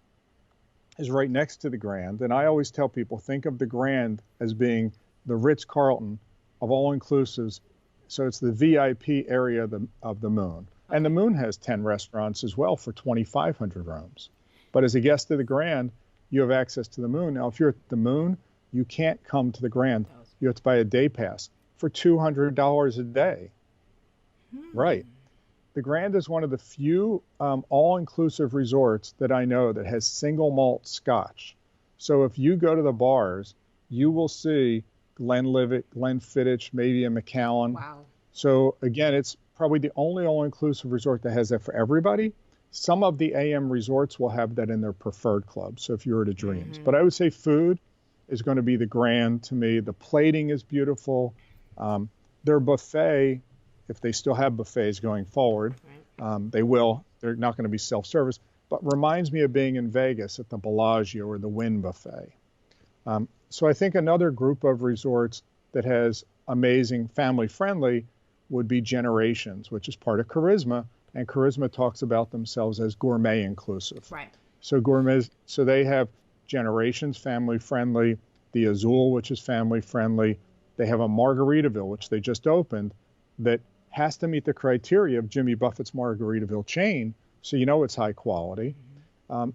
is right next to the Grand, and I always tell people, think of the Grand as being the Ritz-Carlton of all-inclusives, so it's the VIP area of the Moon. And the Okay. Moon has 10 restaurants as well for 2,500 rooms. But as a guest of the Grand, you have access to the Moon. Now, if you're at the Moon, you can't come to the Grand. That was. You have to buy a day pass for $200 a day. Hmm. Right. The Grand is one of the few all-inclusive resorts that I know that has single malt scotch. So if you go to the bars, you will see Glenlivet, Glenfiddich, maybe a Macallan. Wow. So again, it's probably the only all-inclusive resort that has that for everybody. Some of the AM resorts will have that in their preferred club. So if you're at a Dreams, Mm-hmm. but I would say food is going to be the Grand to me. The plating is beautiful. Um, their buffet, if they still have buffets going forward, Right. they will. They're not going to be self-service, but reminds me of being in Vegas at the Bellagio or the Wynn buffet. So I think another group of resorts that has amazing family-friendly would be Generations, which is part of Charisma, and Charisma talks about themselves as gourmet inclusive. Right. So gourmets, so they have Generations, family-friendly, the Azul, which is family-friendly. They have a Margaritaville, which they just opened, that has to meet the criteria of Jimmy Buffett's Margaritaville chain, so you know it's high quality.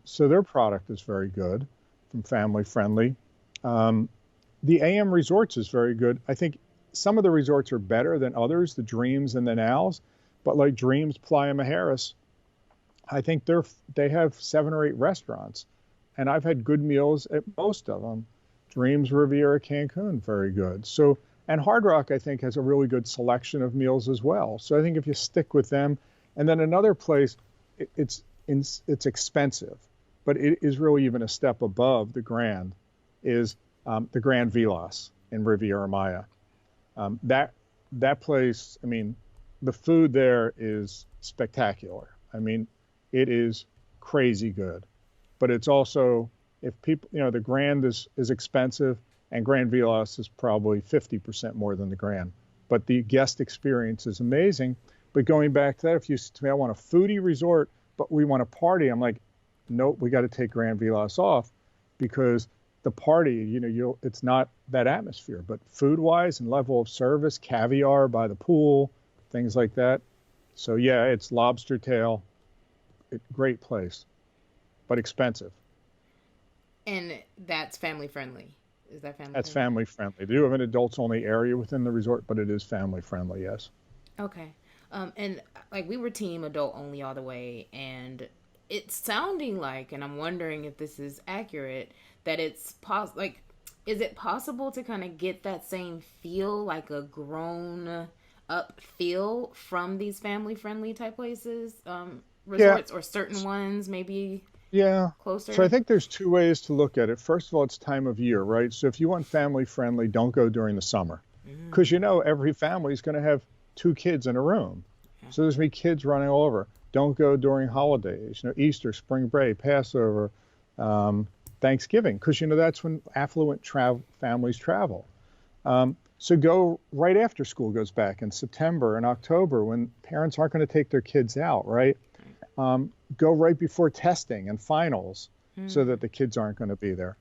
So their product is very good from family-friendly. The AM Resorts is very good. I think some of the resorts are better than others, the Dreams and the Nows, but like Dreams, Playa Mujeres, I think they have 7 or 8 restaurants, and I've had good meals at most of them. Dreams, Riviera, Cancun, very good. So, and Hard Rock, I think, has a really good selection of meals as well. So I think if you stick with them, and then another place, it's expensive, but it is really even a step above the Grand, is the Grand Vilas in Riviera Maya. That place, I mean, the food there is spectacular. I mean, it is crazy good, but it's also, if people, the Grand is expensive, and Grand Vilas is probably 50% more than the Grand, but the guest experience is amazing. But going back to that, if you to me, I want a foodie resort, but we want to party, I'm like, nope, we got to take Grand Vilas off, because the party, it's not that atmosphere, but food wise and level of service, caviar by the pool, things like that. So yeah, it's lobster tail, great place, but expensive. And that's family friendly. Is that family That's friendly? family friendly. They do have an adults only area within the resort, but it is family friendly, yes. Okay. And like we were team adult only all the way, and it's sounding like, and I'm wondering if this is accurate, that like, is it possible to kind of get that same feel, like a grown up feel from these family friendly type places, Yeah, resorts, or certain ones maybe yeah. So I closer? think there's 2 ways to look at it. First of all, it's time of year, right? So if you want family friendly, don't go during the summer, because Mm, every family is going to have 2 kids in a room. yeah. So there's going to be kids running all over. Don't go during holidays, Easter, spring break, Passover, um, Thanksgiving, because that's when affluent families travel. So go right after school goes back in September and October, when parents aren't going to take their kids out, right? Go right before testing and finals, so Mm, that the kids aren't going to be there.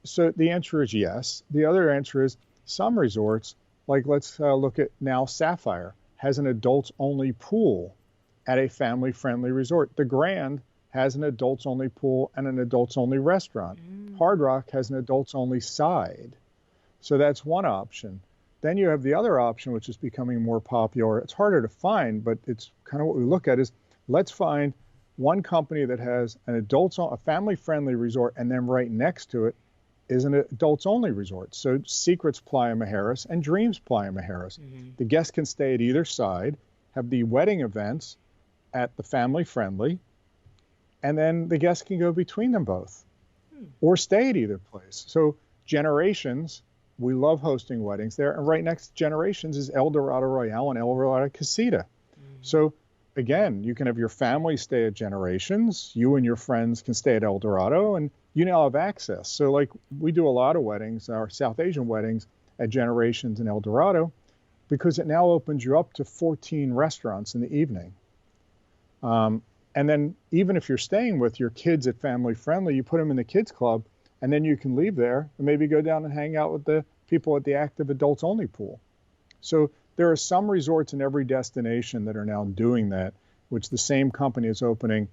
So the answer is yes. The other answer is some resorts, like let's look at now Sapphire, has an adults only pool at a family friendly resort. The Grand has an adults only pool and an adults only restaurant. Hard mm, Rock has an adults only side. So that's one option. Then you have the other option, which is becoming more popular. It's harder to find, but it's kind of what we look at is, let's find one company that has a family-friendly resort, and then right next to it is an adults-only resort. So Secrets Playa Mujeres and Dreams Playa Mujeres. mm, The guests can stay at either side, have the wedding events at the family-friendly, and then the guests can go between them both, mm, or stay at either place. So Generations, we love hosting weddings there, and right next to Generations is El Dorado Royale and El Dorado Casita. mm. So again, you can have your family stay at Generations, you and your friends can stay at El Dorado, and you now have access. So like we do a lot of weddings, our South Asian weddings, at Generations and El Dorado, because it now opens you up to 14 restaurants in the evening. And then even if you're staying with your kids at Family Friendly, you put them in the kids club, and then you can leave there and maybe go down and hang out with the people at the active adults only pool. So there are some resorts in every destination that are now doing that. which the same company is opening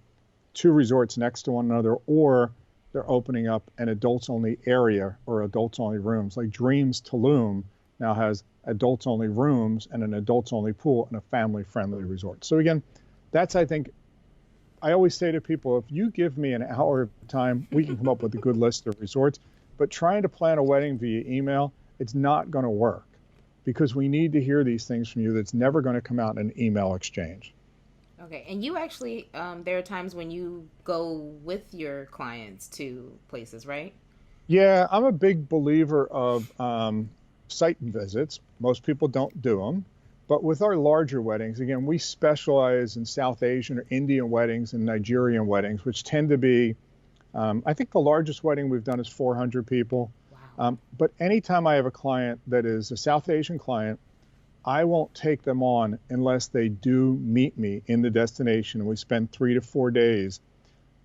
2 resorts next to one another, or they're opening up an adults-only area or adults-only rooms. Like Dreams Tulum now has adults-only rooms and an adults-only pool and a family-friendly resort. So again, that's, I think, I always say to people, if you give me an hour of time, we can come up with a good list of resorts. But trying to plan a wedding via email, it's not going to work, because we need to hear these things from you that's never going to come out in an email exchange. Okay, and you actually, there are times when you go with your clients to places, right? Yeah, I'm a big believer of site visits. Most people don't do them. But with our larger weddings, again, we specialize in South Asian or Indian weddings and Nigerian weddings, which tend to be, I think the largest wedding we've done is 400 people. Wow. But anytime I have a client that is a South Asian client, I won't take them on unless they do meet me in the destination. And we spend 3 to 4 days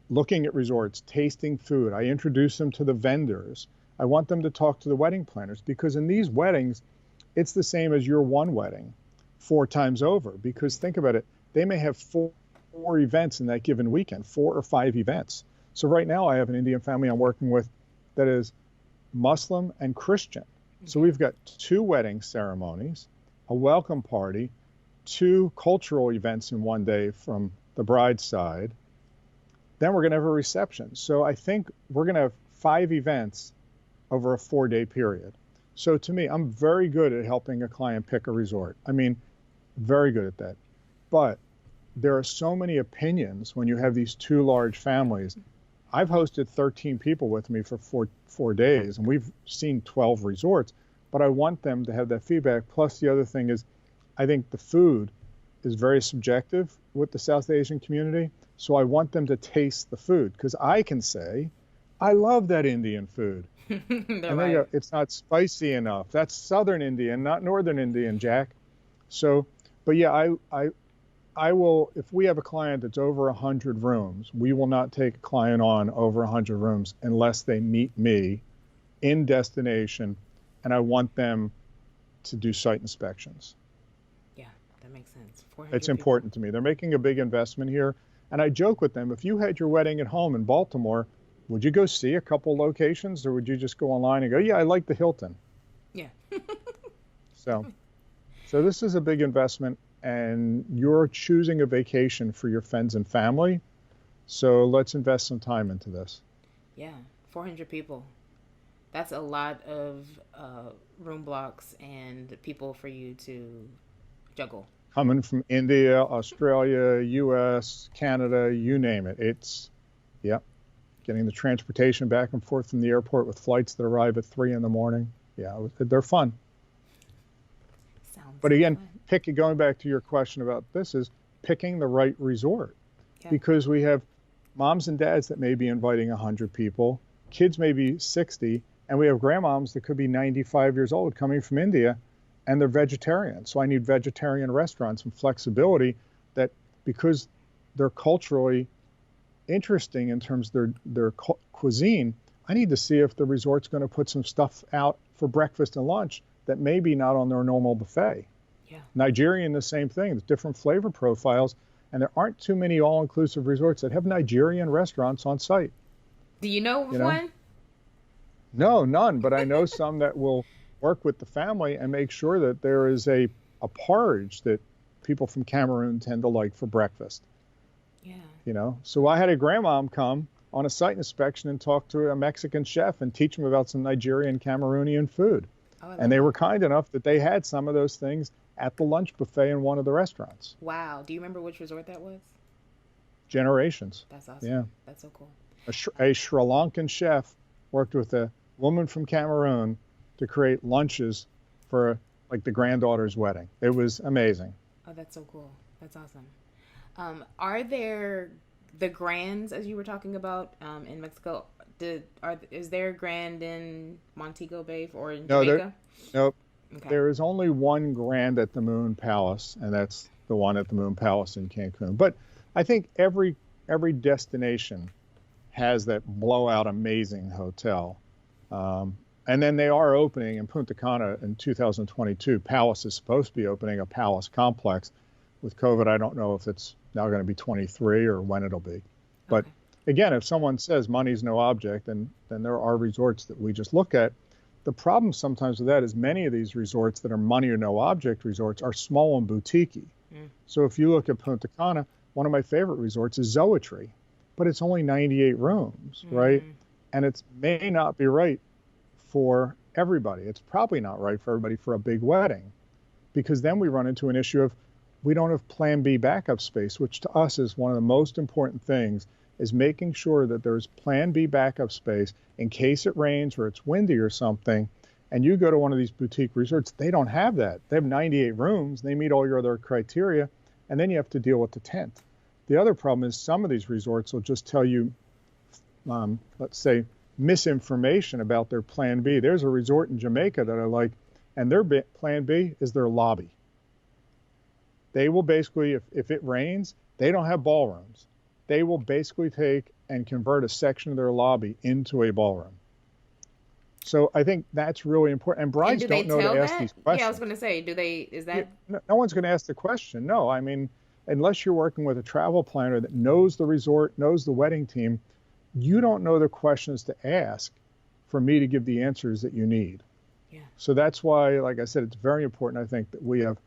looking at resorts, tasting food. I introduce them to the vendors. I want them to talk to the wedding planners, because in these weddings, it's the same as your one wedding 4 times over. Because think about it, they may have four events in that given weekend, 4 or 5 events. So right now I have an Indian family I'm working with that is Muslim and Christian. So we've got 2 wedding ceremonies, a welcome party, 2 cultural events in one day from the bride's side. Then we're going to have a reception. So I think we're going to have 5 events over a 4-day period. So to me, I'm very good at helping a client pick a resort. I mean, very good at that. But there are so many opinions when you have these 2 large families. I've hosted 13 people with me for 4 days, and we've seen 12 resorts. But I want them to have that feedback. Plus, the other thing is, I think the food is very subjective with the South Asian community. So I want them to taste the food, because I can say, I love that Indian food. And they go, it's not spicy enough. That's Southern Indian, not Northern Indian, Jack. So, but yeah, I will, if we have a client that's over 100 rooms, we will not take a client on over 100 rooms unless they meet me in destination, and I want them to do site inspections. Yeah, that makes sense. It's important to me. They're making a big investment here. And I joke with them, if you had your wedding at home in Baltimore, would you go see a couple locations, or would you just go online and go, yeah, I like the Hilton? Yeah. So this is a big investment, and you're choosing a vacation for your friends and family. So let's invest some time into this. Yeah, 400 people. That's a lot of room blocks and people for you to juggle. Coming from India, Australia, US, Canada, you name it. It's, yeah, getting the transportation back and forth from the airport with flights that arrive at 3 in the morning. Yeah, they're fun. But again, going back to your question about this, is picking the right resort. Yeah. Because we have moms and dads that may be inviting 100 people, kids may be 60, and we have grandmoms that could be 95 years old coming from India, and they're vegetarian. So I need vegetarian restaurants and flexibility, that because they're culturally interesting in terms of their cuisine, I need to see if the resort's going to put some stuff out for breakfast and lunch that may be not on their normal buffet. Yeah. Nigerian, the same thing. There's different flavor profiles, and there aren't too many all-inclusive resorts that have Nigerian restaurants on site. Do you know one? No, none, but I know some that will work with the family and make sure that there is a porridge that people from Cameroon tend to like for breakfast. Yeah. So I had a grandmom come on a site inspection and talk to a Mexican chef and teach them about some Nigerian Cameroonian food. And they were kind enough that they had some of those things at the lunch buffet in one of the restaurants. Wow. Do you remember which resort that was? Generations. That's awesome. Yeah. That's so cool. A Sri Lankan chef worked with a woman from Cameroon to create lunches for like the granddaughter's wedding. It was amazing. Oh, that's so cool. That's awesome. Are there the grands, as you were talking about, in Mexico? Is there a grand in Montego Bay or in Jamaica? Nope. Okay. There is only one grand at the Moon Palace, and that's the one at the Moon Palace in Cancun. But I think every destination has that blowout amazing hotel. And then they are opening in Punta Cana in 2022. Palace is supposed to be opening a palace complex. With COVID, I don't know if it's now going to be 23 or when it'll be. But Okay. again, if someone says money's no object, then there are resorts that we just look at. The problem sometimes with that is many of these resorts that are money or no object resorts are small and boutique-y. Mm. So if you look at Punta Cana, one of my favorite resorts is Zoetry, but it's only 98 rooms, right? And it may not be right for everybody. It's probably not right for everybody for a big wedding, because then we run into an issue of we don't have plan B backup space, which to us is one of the most important things, is making sure that there's plan B backup space in case it rains or it's windy or something. And you go to one of these boutique resorts, they don't have that. They have 98 rooms, they meet all your other criteria, and then you have to deal with the tent. The other problem is some of these resorts will just tell you, let's say, misinformation about their plan B. There's a resort in Jamaica that I like, and their plan B is their lobby. They will basically, if it rains, they don't have ballrooms. They will basically take and convert a section of their lobby into a ballroom. So I think that's really important. And brides And do they don't know to tell ask that? these questions. Yeah, I was going to say, is that? No one's going to ask the question. No, I mean, unless you're working with a travel planner that knows the resort, knows the wedding team, you don't know the questions to ask for me to give the answers that you need. Yeah. So that's why, like I said, it's very important, I think, that we have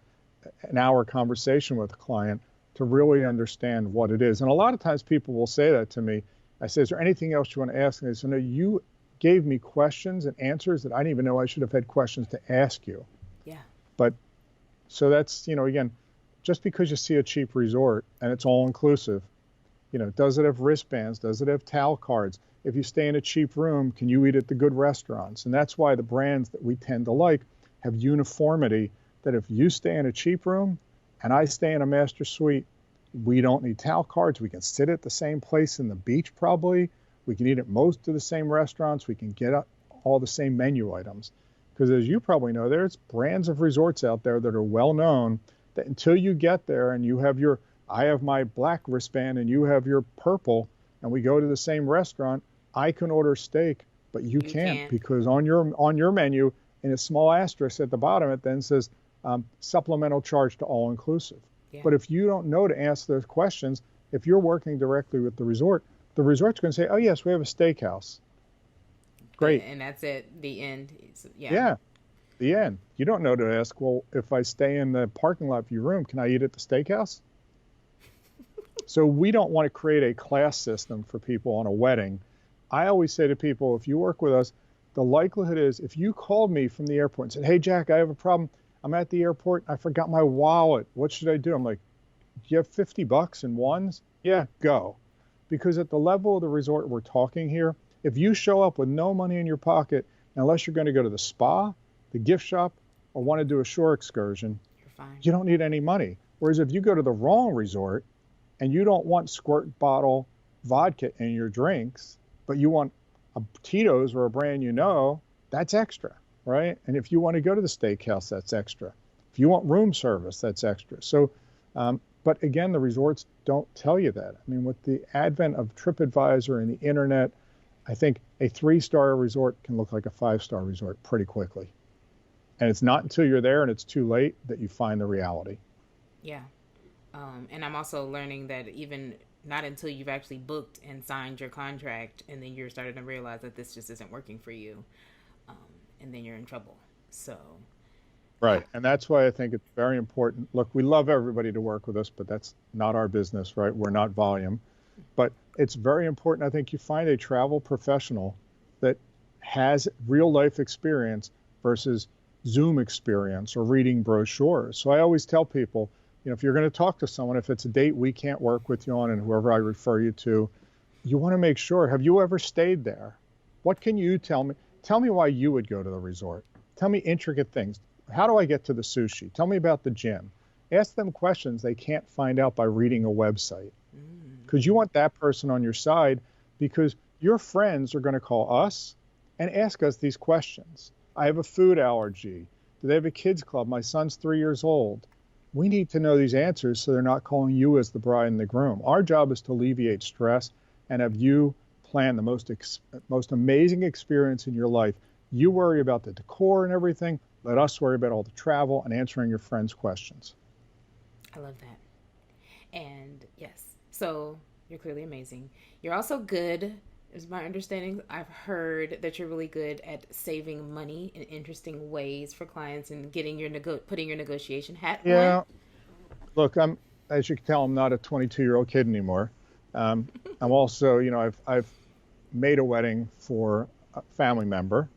an hour conversation with a client to really understand what it is. And a lot of times people will say that to me. I say, is there anything else you want to ask? And they say, no, you gave me questions and answers that I didn't even know I should have had questions to ask you. Yeah. But so that's, again, just because you see a cheap resort and it's all inclusive, does it have wristbands? Does it have towel cards? If you stay in a cheap room, can you eat at the good restaurants? And that's why the brands that we tend to like have uniformity, that if you stay in a cheap room and I stay in a master suite, we don't need towel cards. We can sit at the same place in the beach probably. We can eat at most of the same restaurants. We can get all the same menu items. Because as you probably know, there's brands of resorts out there that are well known that until you get there and you have I have my black wristband and you have your purple, and we go to the same restaurant, I can order steak, but you can't, because on your menu, in a small asterisk at the bottom, it then says supplemental charge to all inclusive. Yeah. But if you don't know to ask those questions, if you're working directly with the resort's going to say, oh yes, we have a steakhouse. Great. And that's it, the end. Yeah, the end. You don't know to ask, well, if I stay in the parking lot of your room, can I eat at the steakhouse? So we don't want to create a class system for people on a wedding. I always say to people, if you work with us, the likelihood is if you called me from the airport and said, hey, Jack, I have a problem. I'm at the airport. I forgot my wallet. What should I do? I'm like, do you have $50 in ones? Yeah, go. Because at the level of the resort we're talking here, if you show up with no money in your pocket, unless you're going to go to the spa, the gift shop, or want to do a shore excursion, you're fine. You don't need any money. Whereas if you go to the wrong resort and you don't want squirt bottle vodka in your drinks, but you want a Tito's or a brand that's extra, right? And if you want to go to the steakhouse, that's extra. If you want room service, that's extra. So, but again, the resorts don't tell you that. I mean, with the advent of TripAdvisor and the internet, I think a 3-star resort can look like a 5-star resort pretty quickly. And it's not until you're there and it's too late that you find the reality. Yeah. And I'm also learning that even not until you've actually booked and signed your contract, and then you're starting to realize that this just isn't working for you, and then you're in trouble. So. Right. And that's why I think it's very important. Look, we love everybody to work with us, but that's not our business, right? We're not volume. But it's very important, I think, you find a travel professional that has real life experience versus Zoom experience or reading brochures. So I always tell people, if you're going to talk to someone, if it's a date we can't work with you on and whoever I refer you to, you want to make sure, have you ever stayed there? What can you tell me? Tell me why you would go to the resort. Tell me intricate things. How do I get to the sushi? Tell me about the gym. Ask them questions they can't find out by reading a website. Because you want that person on your side, because your friends are going to call us and ask us these questions. I have a food allergy. Do they have a kids club? My son's 3 years old. We need to know these answers so they're not calling you as the bride and the groom. Our job is to alleviate stress and have you plan the most amazing experience in your life. You worry about the decor and everything. Let us worry about all the travel and answering your friends' questions. I love that. And yes, so you're clearly amazing. You're also good, is my understanding. I've heard that you're really good at saving money in interesting ways for clients and getting your putting your negotiation hat on. Yeah. Look, as you can tell, I'm not a 22-year-old kid anymore. Um, I'm also, I've made a wedding for a family member.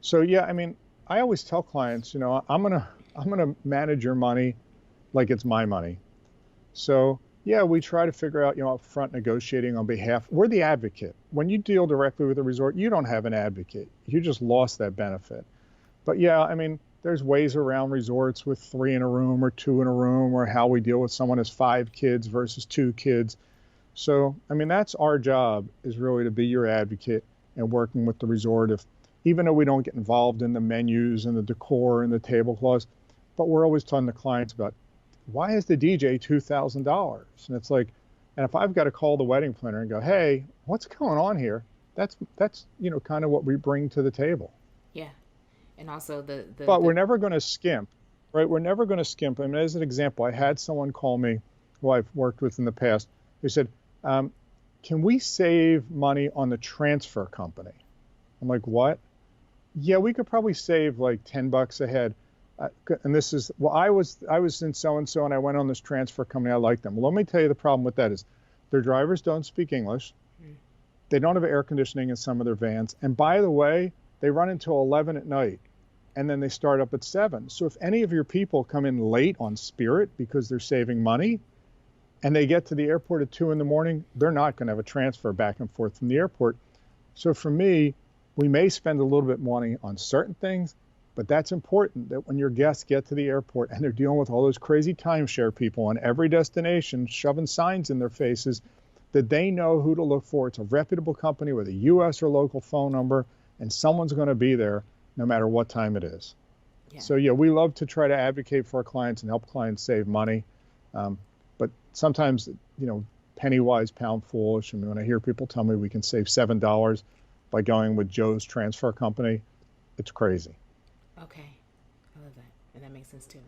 So yeah, I mean, I always tell clients, I'm gonna manage your money like it's my money. So yeah, we try to figure out, upfront negotiating on behalf. We're the advocate. When you deal directly with a resort, you don't have an advocate. You just lost that benefit. But yeah, I mean, there's ways around resorts with three in a room or two in a room, or how we deal with someone as 5 kids versus 2 kids. So, I mean, that's our job, is really to be your advocate and working with the resort. If even though we don't get involved in the menus and the decor and the tablecloths, but we're always telling the clients about, why is the DJ $2,000? And it's like, and if I've got to call the wedding planner and go, hey, what's going on here? That's kind of what we bring to the table. Yeah. And also But the we're never going to skimp, right? We're never going to skimp. I mean, as an example, I had someone call me who I've worked with in the past. Who said, can we save money on the transfer company? I'm like, what? Yeah, we could probably save like $10 a head. And this is, well, I was in so-and-so and I went on this transfer company. I like them. Well, let me tell you, the problem with that is their drivers don't speak English. They don't have air conditioning in some of their vans. And by the way, they run until 11 at night and then they start up at 7. So if any of your people come in late on Spirit because they're saving money and they get to the airport at 2 in the morning, they're not going to have a transfer back and forth from the airport. So for me, we may spend a little bit more money on certain things, but that's important, that when your guests get to the airport and they're dealing with all those crazy timeshare people on every destination shoving signs in their faces, that they know who to look for. It's a reputable company with a U.S. or local phone number, and someone's going to be there no matter what time it is. Yeah. So yeah, we love to try to advocate for our clients and help clients save money. But sometimes, penny wise, pound foolish. I mean, when I hear people tell me we can save $7 by going with Joe's transfer company, it's crazy. Okay. I love that. And that makes sense too.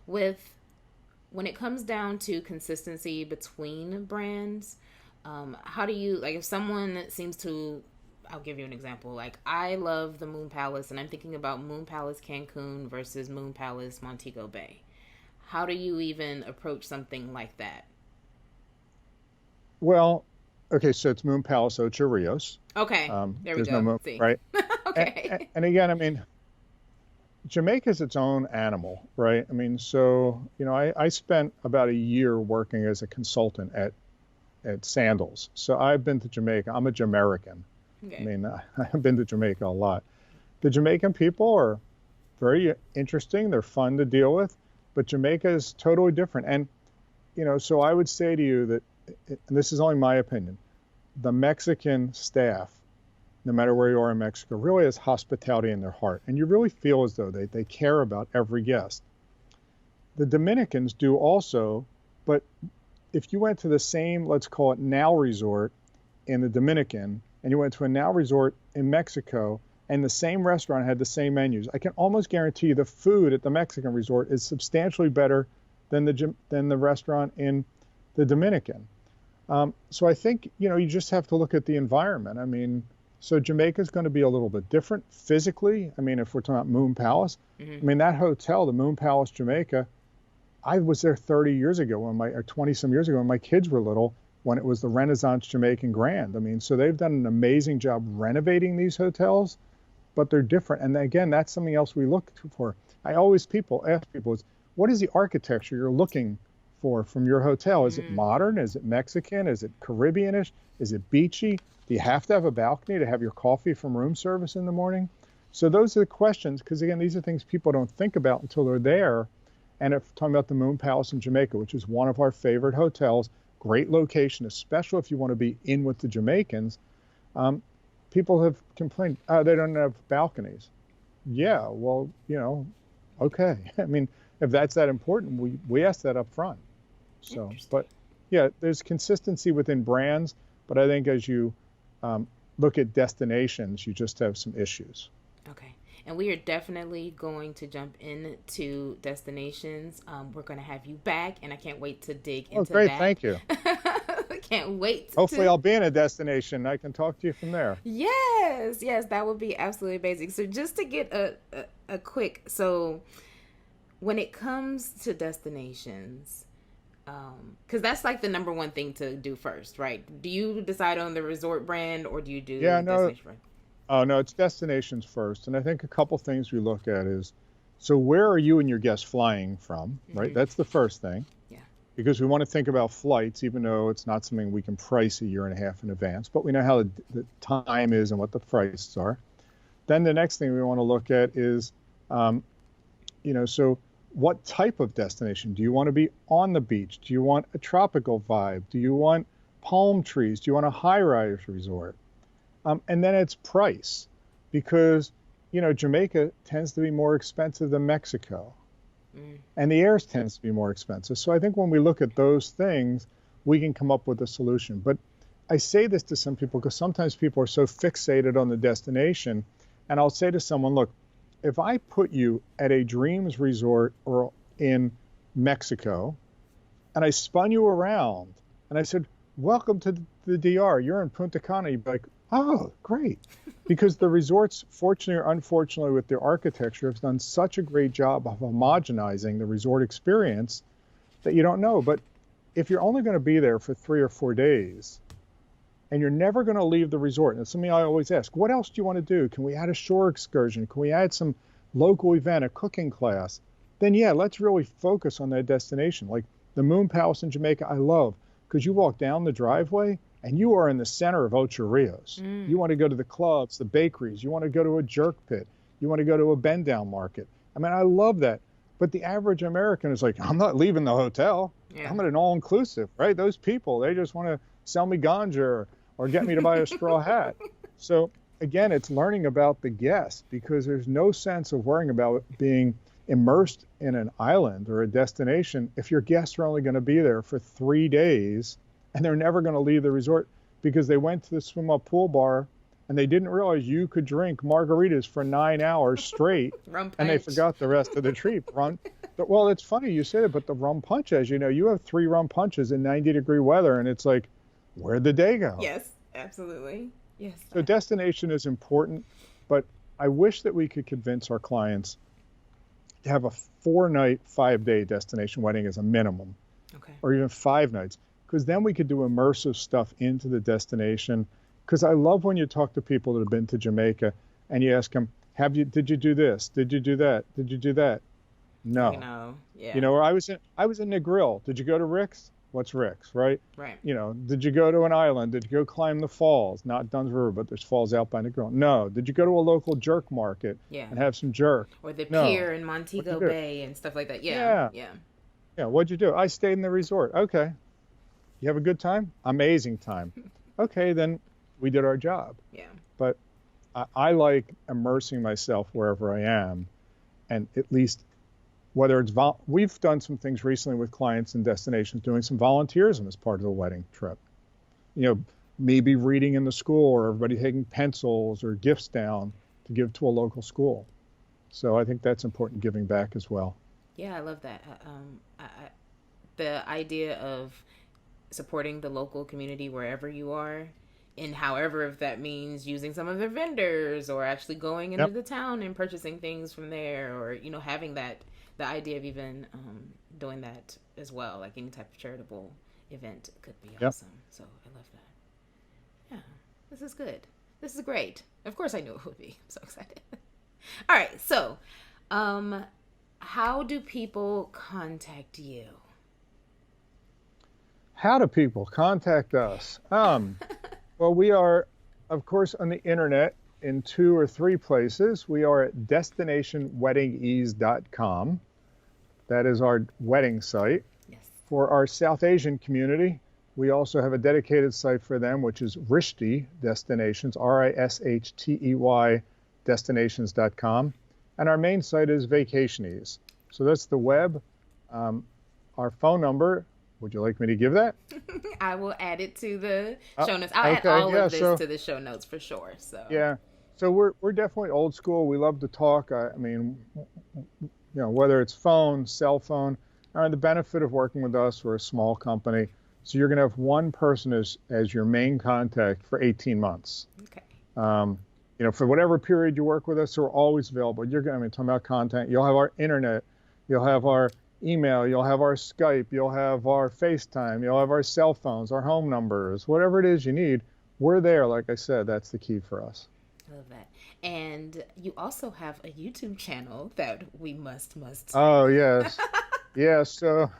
When it comes down to consistency between brands, how do you, like, if someone seems to, I'll give you an example. Like, I love the Moon Palace, and I'm thinking about Moon Palace Cancun versus Moon Palace Montego Bay. How do you even approach something like that? Well, okay, so it's Moon Palace Ocho Rios. Okay, there we there's go. no moon, See. right? Okay. And again, I mean, Jamaica's its own animal, right? I mean, so, I spent about a year working as a consultant at Sandals. So I've been to Jamaica. I'm a Jamaican. Okay. I mean, I've been to Jamaica a lot. The Jamaican people are very interesting. They're fun to deal with, but Jamaica is totally different. And, so I would say to you that, and this is only my opinion, the Mexican staff, no matter where you are in Mexico, really has hospitality in their heart. And you really feel as though they care about every guest. The Dominicans do also, but if you went to the same, let's call it Now Resort in the Dominican, and you went to a Now Resort in Mexico, and the same restaurant had the same menus, I can almost guarantee you the food at the Mexican resort is substantially better than the restaurant in the Dominican. So I think, you just have to look at the environment. I mean, so Jamaica is going to be a little bit different physically. I mean, if we're talking about Moon Palace, I mean, that hotel, the Moon Palace Jamaica, I was there 30 years ago or 20 some years ago when my kids were little, when it was the Renaissance Jamaican Grand. I mean, so they've done an amazing job renovating these hotels, but they're different. And again, that's something else we look for. I always ask people, what is the architecture you're looking for from your hotel? Is it modern? Is it Mexican? Is it Caribbeanish? Is it beachy? Do you have to have a balcony to have your coffee from room service in the morning? So those are the questions, because again, these are things people don't think about until they're there. And if talking about the Moon Palace in Jamaica, which is one of our favorite hotels, great location, especially if you want to be in with the Jamaicans, people have complained, they don't have balconies. Yeah, well, okay. I mean, if that's that important, we ask that up front. So, but yeah, there's consistency within brands, but I think as you look at destinations, you just have some issues. Okay. And we are definitely going to jump into destinations. We're going to have you back, and I can't wait to dig into great. that. Thank you. I can't wait. Hopefully I'll be in a destination. I can talk to you from there. Yes, that would be absolutely amazing. So just to get a quick, so when it comes to destinations, because that's like the number one thing to do first, right? Do you decide on the resort brand, or do you do destination brand? Oh, no, it's destinations first. And I think a couple things we look at is, so where are you and your guests flying from, right? That's the first thing. Yeah. Because we want to think about flights, even though it's not something we can price a year and a half in advance, but we know how the time is and what the prices are. Then the next thing we want to look at is, so what type of destination? Do you want to be on the beach? Do you want a tropical vibe? Do you want palm trees? Do you want a high-rise resort? And then it's price, because, Jamaica tends to be more expensive than Mexico, and the air tends to be more expensive. So I think when we look at those things, we can come up with a solution. But I say this to some people because sometimes people are so fixated on the destination, and I'll say to someone, look, if I put you at a Dreams Resort or in Mexico, and I spun you around, and I said, welcome to the DR, you're in Punta Cana, you'd be like, oh, great. Because the resorts, fortunately or unfortunately, with their architecture, have done such a great job of homogenizing the resort experience that you don't know. But if you're only going to be there for 3 or 4 days, and you're never going to leave the resort, and it's something I always ask, what else do you want to do? Can we add a shore excursion? Can we add some local event, a cooking class? Then yeah, let's really focus on that destination. Like the Moon Palace in Jamaica, I love, because you walk down the driveway, and you are in the center of Ocho Rios. You want to go to the clubs, the bakeries. You want to go to a jerk pit. You want to go to a bend down market. I mean, I love that. But the average American is like, I'm not leaving the hotel. Yeah. I'm at an all-inclusive, right? Those people, they just want to sell me ganja or get me to buy a straw hat. So again, it's learning about the guest, because there's no sense of worrying about being immersed in an island or a destination if your guests are only going to be there for 3 days and they're never going to leave the resort because they went to the swim up pool bar and they didn't realize you could drink margaritas for 9 hours straight. And they forgot the rest of the trip. Well, it's funny you say that, but the rum punch, as you know, you have 3 rum punches in 90-degree weather, and it's like, where'd the day go? Yes, absolutely. Yes. So destination is important, but I wish that we could convince our clients to have a 4-night, 5-day destination wedding as a minimum, or even 5 nights. Because then we could do immersive stuff into the destination. Because I love when you talk to people that have been to Jamaica and you ask them, did you do this? Did you do that? Did you do that? No. Yeah. Or I was in Negril. Did you go to Rick's? What's Rick's, right? Right. Did you go to an island? Did you go climb the falls? Not Dunn's River, but there's falls out by Negril. No. Did you go to a local jerk market and have some jerk? Or the pier in Montego Bay and stuff like that. Yeah. What'd you do? I stayed in the resort. Okay. You have a good time? Amazing time. Okay, then we did our job. Yeah. But I like immersing myself wherever I am, and at least whether it's we've done some things recently with clients and destinations, doing some volunteerism as part of the wedding trip. Maybe reading in the school, or everybody taking pencils or gifts down to give to a local school. So I think that's important, giving back as well. Yeah, I love that. The idea of supporting the local community wherever you are, and however, if that means using some of their vendors or actually going into the town and purchasing things from there, or having the idea of even doing that as well, like any type of charitable event could be awesome. So I love that. Yeah, this is good. This is great. Of course I knew it would be. I'm so excited. All right, so how do people contact you? How do people contact us? Well, we are, of course, on the internet in 2 or 3 places. We are at destinationweddingease.com. That is our wedding site. Yes. For our South Asian community, we also have a dedicated site for them, which is Rishtey Destinations, RISHTEY destinations.com. And our main site is Vacationeeze. So that's the web. Our phone number, would you like me to give that? I will add it to the show notes. I'll add all of this to the show notes for sure. So So we're definitely old school. We love to talk. I mean, whether it's phone, cell phone. The benefit of working with us, we're a small company, so you're going to have one person as your main contact for 18 months. Okay. For whatever period you work with us, we're always available. Talking about content, you'll have our internet, you'll have our email, you'll have our Skype, you'll have our FaceTime, you'll have our cell phones, our home numbers, whatever it is you need, we're there. Like I said, that's the key for us. Love that. And you also have a YouTube channel that we must. Oh, yes. Yeah. So,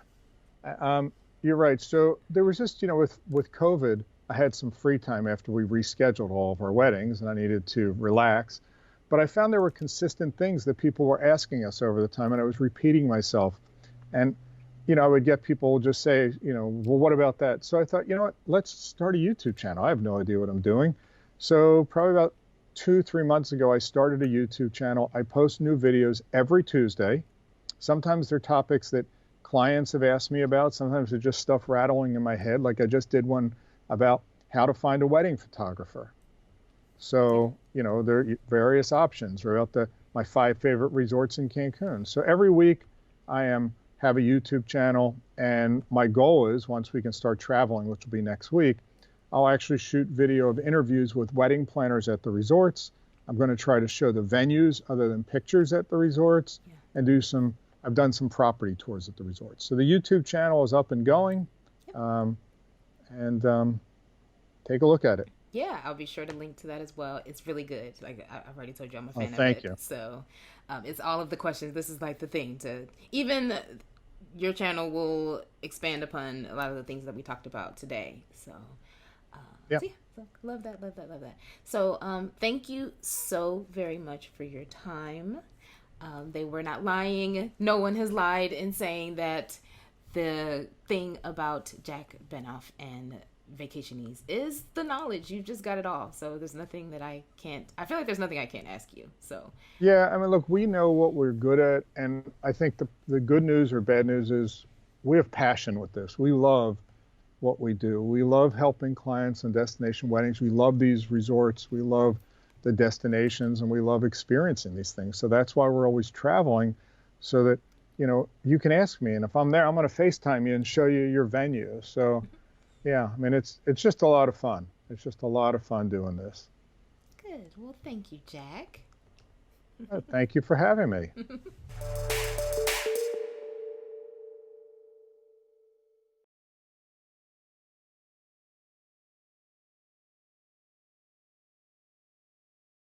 you're right. So there was just, with COVID, I had some free time after we rescheduled all of our weddings and I needed to relax. But I found there were consistent things that people were asking us over the time, and I was repeating myself. And, I would get people just say, well, what about that? So I thought, you know what, let's start a YouTube channel. I have no idea what I'm doing. So probably about 2-3 months ago, I started a YouTube channel. I post new videos every Tuesday. Sometimes they're topics that clients have asked me about. Sometimes they're just stuff rattling in my head. Like I just did one about how to find a wedding photographer. So, there are various options, or about my 5 favorite resorts in Cancun. So every week I have a YouTube channel, and my goal is, once we can start traveling, which will be next week, I'll actually shoot video of interviews with wedding planners at the resorts. I'm going to try to show the venues other than pictures at the resorts, and I've done some property tours at the resorts. So the YouTube channel is up and going, and take a look at it. Yeah, I'll be sure to link to that as well. It's really good. Like I've already told you, I'm a fan of it. Thank you. So it's all of the questions. This is like the thing to even your channel will expand upon a lot of the things that we talked about today. So yeah. So love that. So thank you so very much for your time. They were not lying. No one has lied in saying that the thing about Jack Benoff and Vacationeeze is the knowledge. You just got it all. So there's nothing that I feel like there's nothing I can't ask you. So yeah, look, we know what we're good at, and I think the good news or bad news is we have passion with this. We love what we do. We love helping clients on destination weddings. We love these resorts. We love the destinations, and we love experiencing these things. So that's why we're always traveling, so that you can ask me, and if I'm there, I'm going to FaceTime you and show you your venue. So yeah, it's just a lot of fun. It's just a lot of fun doing this. Good. Well, thank you, Jack. Thank you for having me.